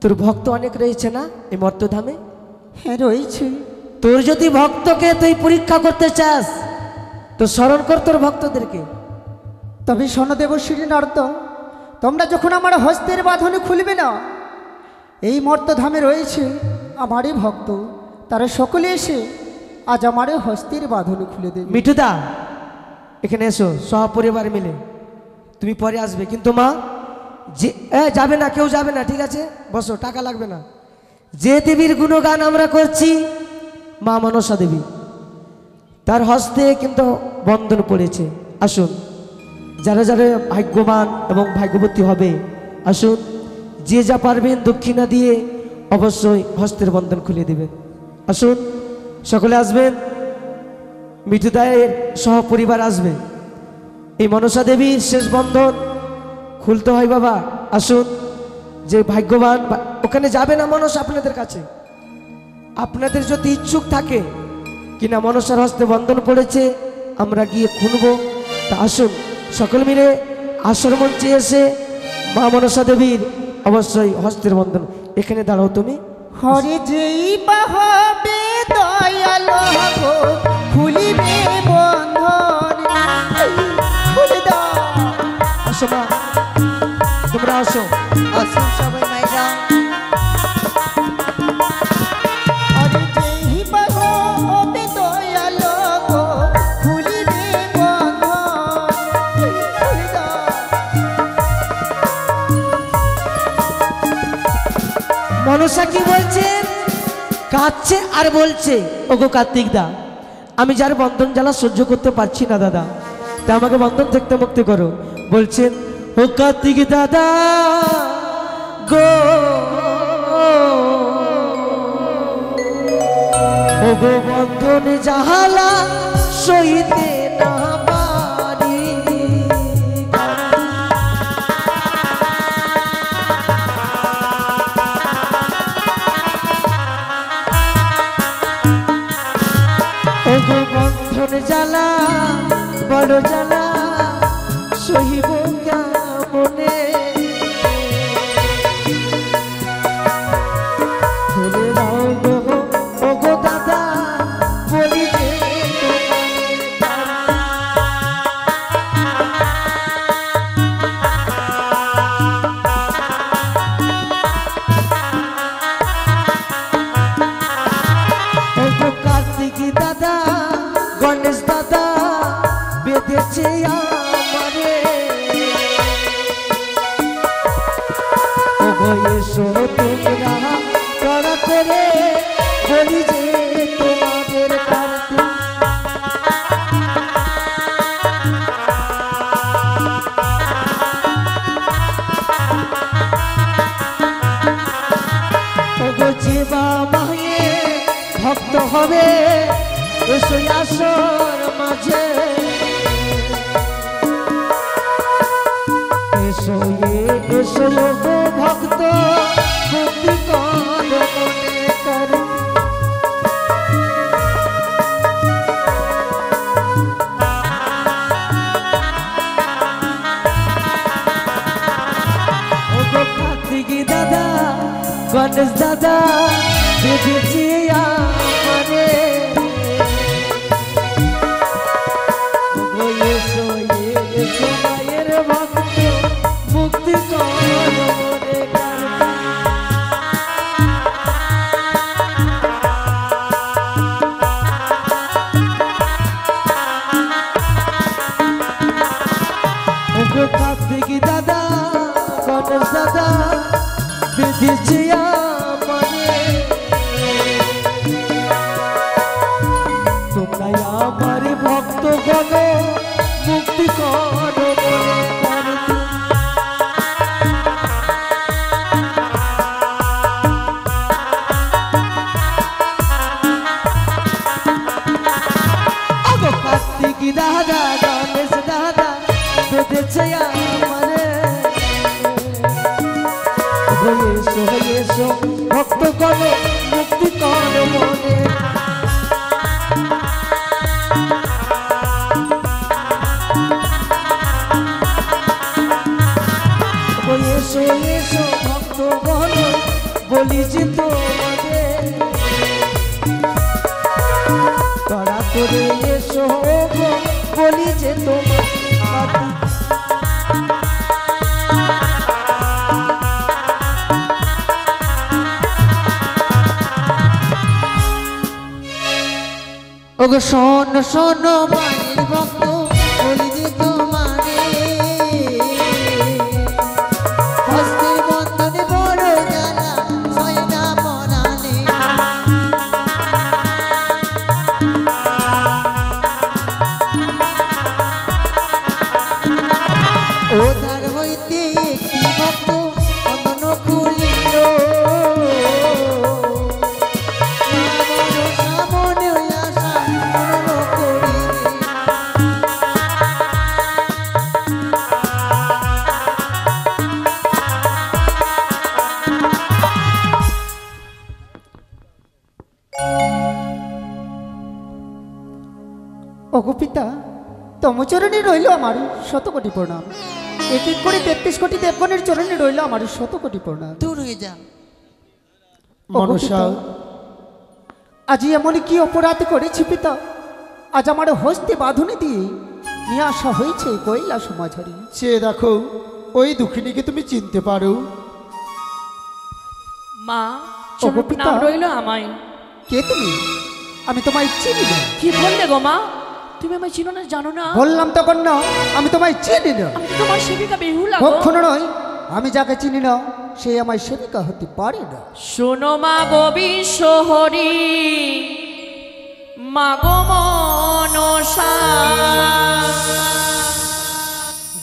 তোর ভক্ত অনেক রয়েছে না এই মর্তধামে হ্যাঁ রয়েছে তোর যদি ভক্তকে তুই পরীক্ষা করতে চাস তো স্মরণ কর তোর ভক্তদেরকে তবে শোনো দেবশ্রী নারদ তোমরা যখন আমার হস্তের বাঁধনে খুলবে না এই মর্তধামে রয়েছে আমারই ভক্ত তারা সকলে এসে আজ আমারে হস্তের বাঁধনে খুলে দেবে মিঠুদা এখানে এসো সহপরিবার মিলে তুমি পরে আসবে কিন্তু মা যে যাবে না কেউ যাবে না ঠিক আছে বসো টাকা লাগবে না যে দেবীর গুণগান আমরা করছি মা মনসা দেবী তার হস্তে কিন্তু বন্ধন পড়েছে আসুন যারা যারা ভাগ্যবান এবং ভাগ্যবতী হবে আসুন যে যা পারবেন দক্ষিণা দিয়ে অবশ্যই হস্তের বন্ধন খুলে দেবেন আসুন সকলে আসবেন মিঠুদায়ের সহপরিবার আসবে এই মনসা দেবীর শেষ বন্ধন খুলতে হয় বাবা আসুন যে ভাগ্যবান ওখানে যাবে না মনসা আপনাদের কাছে আপনাদের যদি ইচ্ছুক থাকে কিনা মনসার হস্তে বন্ধন পড়েছে আমরা গিয়ে খুলব তা আসুন সকল মিলে আসর মঞ্চে এসে মা মনসা দেবীর অবশ্যই হস্তের বন্ধন এখানে দাঁড়াও তুমি হরে যেই পাহাবে দয়ালো গো খুলিবে বন্ধন খুলে দাও আসো মা তোমরা আসো আসুন সবাই মাইরা হরে যেই পাহাবে দয়ালো গো খুলিবে বন্ধন খুলে দাও মনসা কি বলছেন কাঁদছে আর বলছে ওগো কার্তিক দা আমি যার বন্ধন জ্বালা সহ্য করতে পারছি না দাদা তা আমাকে বন্ধন থেকে মুক্তি করো বলছেন ও কার্তিক দাদা গো ওগো বন্ধন জাহালা সইতে না পারি বড় জ্বালা সহিব কেমনে ধরে রাও গো ও গো দাদা বলি যে দাদা গণেশ দাদা বেঁধেছে আমারে এসো তোমরা তারা করে বলি যে তোমাদের কাছে যে বাবায়ে ভক্ত হবে এসো আসর মাঝে এসো এসো গো ভক্ত ভক্তি কর মনে কর ও গো কার্তিক দাদা গণেশ দাদা বেঁধেছি আমারে এসো এসো মায়ের ভক্ত মুক্তি কর মনে কর ও গো কার্তিক দাদা গণেশ দাদা বেঁধেছি আমারে তোমরা আমার ভক্ত গণ মুক্তি কর মনে কর আগো কার্তিক দাদা গণেশ দাদা বেঁধেছে আমারে এসো এসো ভক্ত গণ মুক্তি কর মনে এসো এসো ভক্ত গণ বলি যে তোমাদের তারা করে এসো গো বলি যে তোমার ওগো শোন শোনো মায়ের ভক্ত বলি যে তোমারে হস্তের বন্ধনে বড় জ্বালা হয় না মনানে ওধার হইতে একটি ভক্ত বন্ধন খুলিল ওগো পিতা তমচরণে রইল আমার শত কোটি প্রণাম এক এক করে 33 কোটি দেবগণের চরণে রইল আমার শত কোটি প্রণাম দূর হয়ে যা ওগো মনসা পিতা, আজি এমন কি অপরাধ করেছি পিতা আজ আমার হস্তে বাঁধনে দিয়ে নিয়ে আসা হয়েছে কৈলাস মাঝারি সে দেখো ওই দুঃখিনীকে তুমি চিনতে পারো মা ওগো ছোট পিতা। নাম রইল আমায় কে তুমি আমি তোমায় চিনি না কি বললে গো মা তুমি আমায় চিনো না জানো না বললাম তখন না আমি তোমায় চিনি না আমি তো তোমার সেবিকা বেহুলা গো কখনো নয় আমি যাকে চিনি না সে আমার সেবিকা হতে পারে না শোনো মা গো বিশ্বহরি মা গো মনসা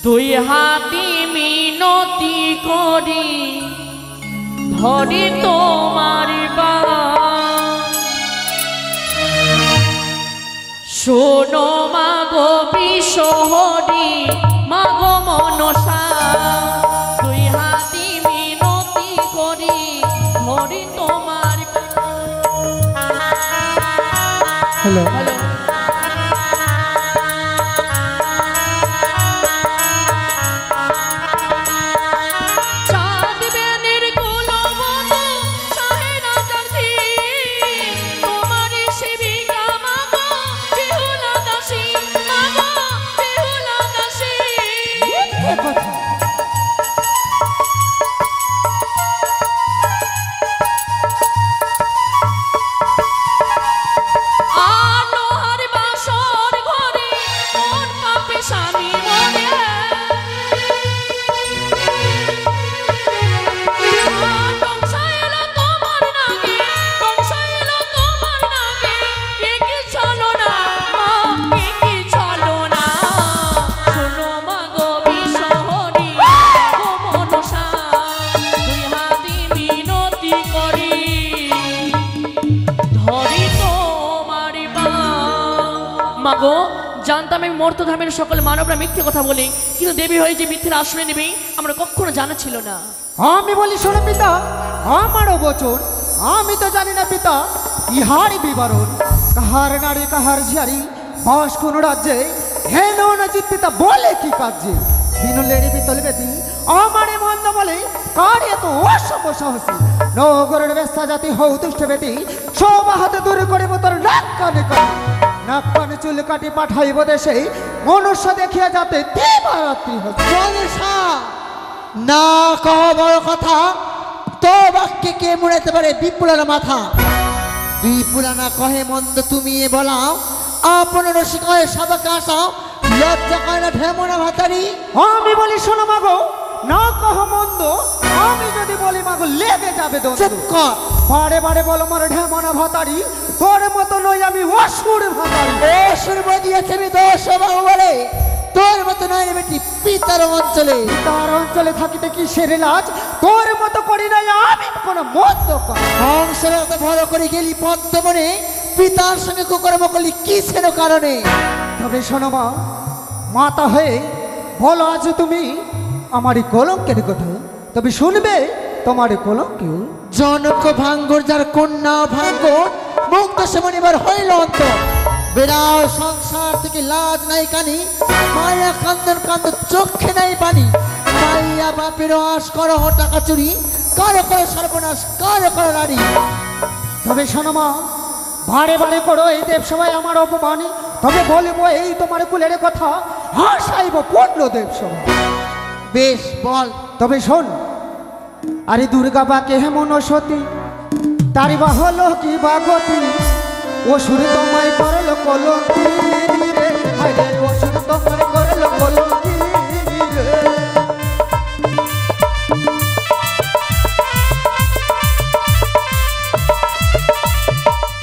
দুই হাতি মিনতি করি ধরি তোমার শোনো মা গো বিশ্বহরি মা গো মনসা দুই হাতি মিনতি করি ধরি তোমার হ্যালো হ্যালো স্বামী মরে মাগো, জানতাম আমি মর্তধামের সকল মানবরা মিথ্যে কথা বলে, কিন্তু দেবী হয়ে যে মিথ্যের আশ্রয় নেবে আমরা কখনো জানা ছিল না। আমি বলি শোনো পিতা, আমারও বচন আমি তো জানি না পিতা ইহারই বিবরণ। কাহার নারী কাহার ঝিয়ারি বাস কোন রাজ্যে, হেন নজিত পিতা বলে কি কার্যে। বিনলের পিতল বেদি আমারে মন্দ বলে, কার এত অসভ্য সাহসী। নগরের বেশ্যা জাতি হৌ দুষ্ট বেটি, সব হাতে দূর করিব তোর নাক কানে কানে। নাক কানে চুল কাটি পাঠাইব দেশে, মনুষ্য দেখিয়া যাতে দিবারাত্রি হচ্ছে। মনসা, না কহ বড় কথা, তো বাক্যে কে মুড়াইতে পারে বিপুলার মাথা। বিপুলানা কহে মন্দ তুমি এ বলাও, আপন রসিক হয়ে সবাকে আসাও, লজ্জা কয় না ঢেমনা ভাতারি। আমি বলি শোনো মাগো, না কহ মন্দ, আমি যদি বলি মাগো লেগে যাবে চুপ দ্বন্দ্ব। কর। বারে বারে বলো মোর ঢেমনা ভাতারি, তোর মতো নই আমি অসুর ভাতারি। অসুর বদিয়েছে আমি দোষ বাবু বলে, তোর মতো নয় রে বেটি পিতার অঞ্চলে। তার অঞ্চলে থাকিতে কি সেরে লাজ, তোর মতো করি নাই আমি কোনো মন্দ কাজ। সংসার এত ভালো করে গেলি পদ্ম বনে, পিতার সঙ্গে কুকর্ম করলি কিসের কারণে? তবে শোনো মা, মাতা হয়ে বলো আজ তুমি আমারই কলঙ্কের কথা, তবে শুনবে তোমার কলঙ্কেও। জনক ভাঙ্গর যার কন্যা ভাঙ্গর, মুগ্ধ সেমন এবার হইল অন্ত। বেড়াও সংসার থেকে লাজ নাই কানি, মায়া কান্দন কান্দ চোখে নাই পানি। মাইয়া বাপের আশ করো টাকা চুরি, কারো করো সর্বনাশ, কারো করো নারী। তবে শোনো মা, বারে বারে করো এই দেবসভায় আমার অপমানি, তবে বলবো এই তোমার কুলের কথা, হাসাইব পূর্ণ দেবসভা। বেশ বল। তবে শোন, আরে দুর্গা বাকে হেমন সতী, তারি বা হলো কি বা গতি। অসুর তোমায় করল কলঙ্কি রে, হায় রে অসুর তোমায় করল কলঙ্কি রে।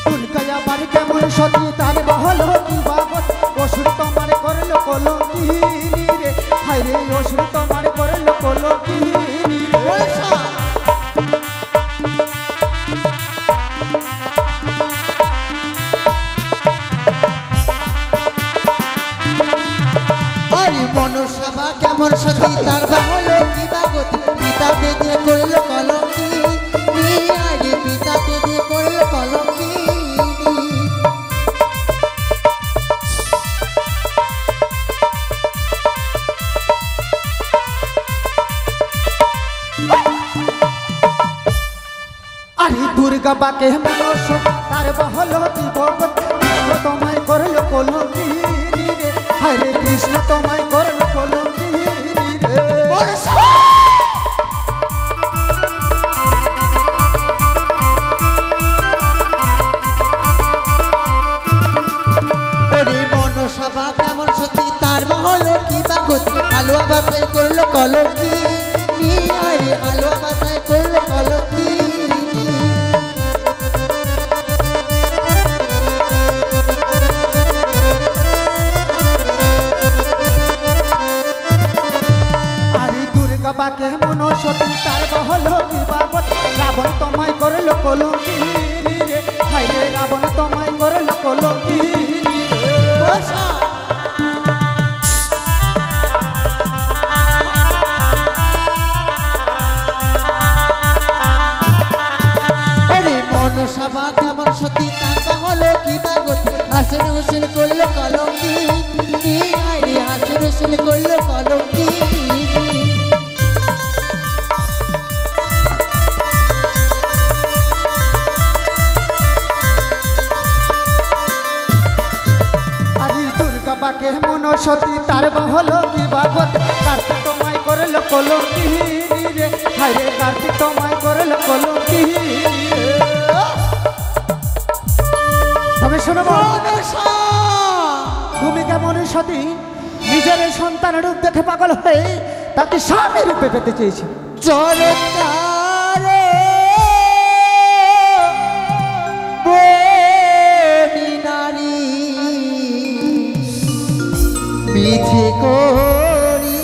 দুর্গা বাড়ি কেমন সতী, তার বা হলো কি বা গতি। অসুর তোমায় করল কলঙ্কি রে, হায় রে অসুর তোমায় করল কলঙ্কি রে। আরে মনসভা কেমন সতী, তার বা হলো কি বা গতি। পিতাকে দিয়ে করল কলঙ্কি, আরে পিতাকে দিয়ে করল কলঙ্কি। আরে দুর্গা বাকে মনস, তার বহল কি ভগত। কৃষ্ণ তোমায় করল কলঙ্কি রে, হায় রে কৃষ্ণ তোমায় করল কলঙ্কি রে। ওরে মনসভা কেমন সতী, তার বা হলো কি বা গতি। আলোয়া বাসায় করল কলঙ্কি, আরে আলোয়া বাসায় করল কলঙ্কি। আরে দুর্গা বাকে মনস, তার বহল কি বাবত। রাবণ তোমায় করল কলঙ্কি রে, হায় রে রাবণ তোমায় করল কলঙ্কি রে। আরে মনসভা কেমন সতী, তার বা হলো কি বা গতি। হাসিন হুসিন করল কলঙ্কি, আরে হাসিন হুসিন করল কলঙ্কি। আরে দুর্গা বাকে মনস, তার বহল কি বাবত। কার্তিক তোমায় করল কলঙ্কি রে, হায় রে কার্তিক তোমায় করল কলঙ্কি রে। তবে শোনো মা, মনসা, তুমি কেমন সতী, নিজের এই সন্তানের রূপ দেখে পাগল হয়ে তাকে স্বামী রূপে পেতে চেয়েছি। চরকারে বনি নারী মিথে করি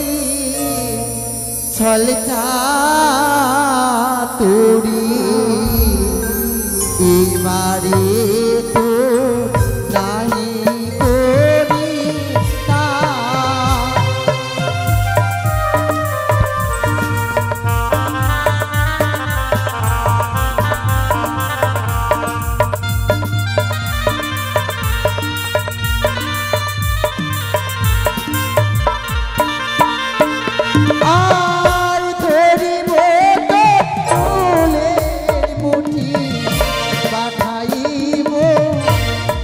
ছলটা তোরি এবারে তো নাহি করি তা। আর ধরিব তো ফুলের মুঠি পাঠাইব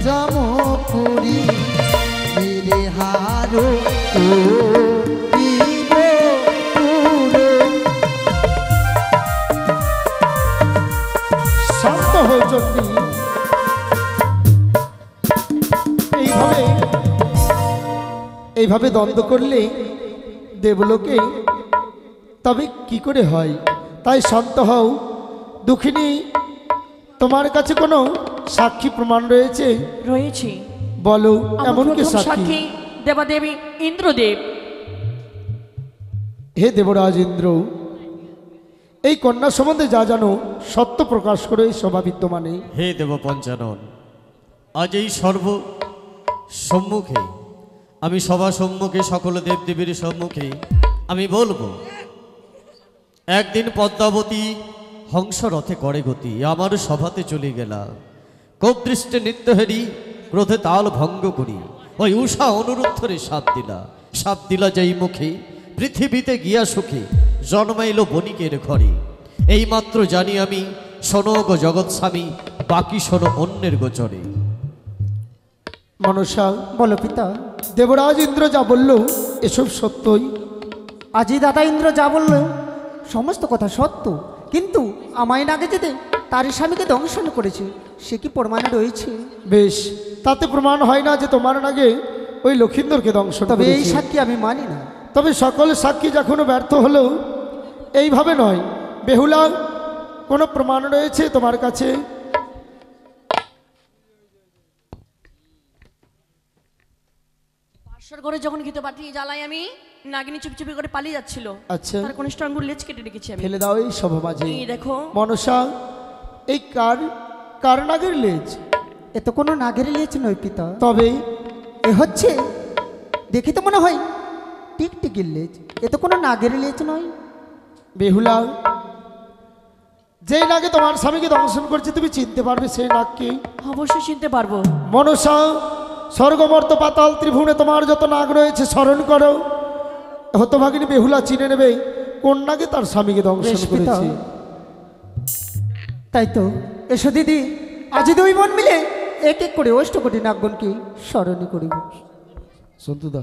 জমপুরি মেরে হারো দিব পুরো। শান্ত হও চণ্ডী। এইভাবে দ্বন্দ্ব করলে দেবলোকে তবে কি করে হয়? তাই শান্ত হও দুঃখিনী। তোমার কাছে কোনো সাক্ষী প্রমাণ রয়েছে? রয়েছে। বলো, আমার এমন কি প্রথম সাক্ষী? সাক্ষী দেবাদেবী ইন্দ্রদেব। হে দেবরাজ ইন্দ্র, এই কন্যা সম্বন্ধে যা জানো সত্য প্রকাশ করে সভা বিদ্যমানে। হে দেব পঞ্চানন, আজ এই সর্ব সম্মুখে আমি সভা সম্মুখে সকল দেবদেবীর সম্মুখে আমি বলবো, একদিন পদ্মাবতী হংসরথে করে গতি আমার সভাতে চলে গেলা। কোপদৃষ্টে নৃত্য হেরি ক্রোধে তাল ভঙ্গ করি ওই উষা অনুরুদ্ধরে সাপ দিলা যেই মুখে পৃথিবীতে গিয়া সুখে জন্মাইল বণিকের ঘরে। এইমাত্র জানি আমি শোনো গো জগৎ স্বামী, বাকি শোনো অন্যের গোচরে। মনসা, বলো পিতা। দেবরাজ ইন্দ্র যা বলল এসব সত্যই? আজই দাদা ইন্দ্র যা বললো সমস্ত কথা সত্য, কিন্তু আমায় নাগে যেতে তার স্বামীকে দংশন করেছে, সে কি প্রমাণে রয়েছে? বেশ, তাতে প্রমাণ হয় না যে তোমার নাগে ওই লক্ষিন্দরকে দংশন তবে এই করেছে। সাক্ষী আমি মানি না। তবে সকল সাক্ষী যখন ব্যর্থ হলো, এইভাবে নয়। বেহুলা, কোনো প্রমাণ রয়েছে তোমার কাছে? পার্শ্বর ঘরে যখন ঘিতে পাঠিয়ে জ্বালাই আমি, নাগিনী চুপি চুপি করে পালিয়ে যাচ্ছিল। আচ্ছা, তার কনিষ্ঠ আঙ্গুল লেজ কেটে রেখেছি আমি। ফেলে দাও এই সভা মাঝে। এই দেখো। মনসা, এই কার নাগের লেজ? এ তো কোনো নাগের লেজ নয় পিতা। তবে এ হচ্ছে, দেখে তো মনে হয় টিকটিকির লেজ, এ তো কোনো নাগের লেজ নয়। বেহুলা, যেই নাগে তোমার স্বামীকে দংশন করছে তুমি চিনতে পারবে সেই নাগ কি? অবশ্যই চিনতে পারবো। মনসা, স্বর্গমর্ত পাতাল ত্রিভুবনে তোমার যত নাগ রয়েছে স্মরণ করো। হতভাগিনী বেহুলা চিনে নেবে কোন নাগে তার স্বামীকে দংশন বেশ পিতা। করেছে। তাই তো, এসো দিদি, আজ দুই বোন মিলে এক এক করে অষ্টকোটি নাগগণকে স্মরণই করিব। সন্তুদা।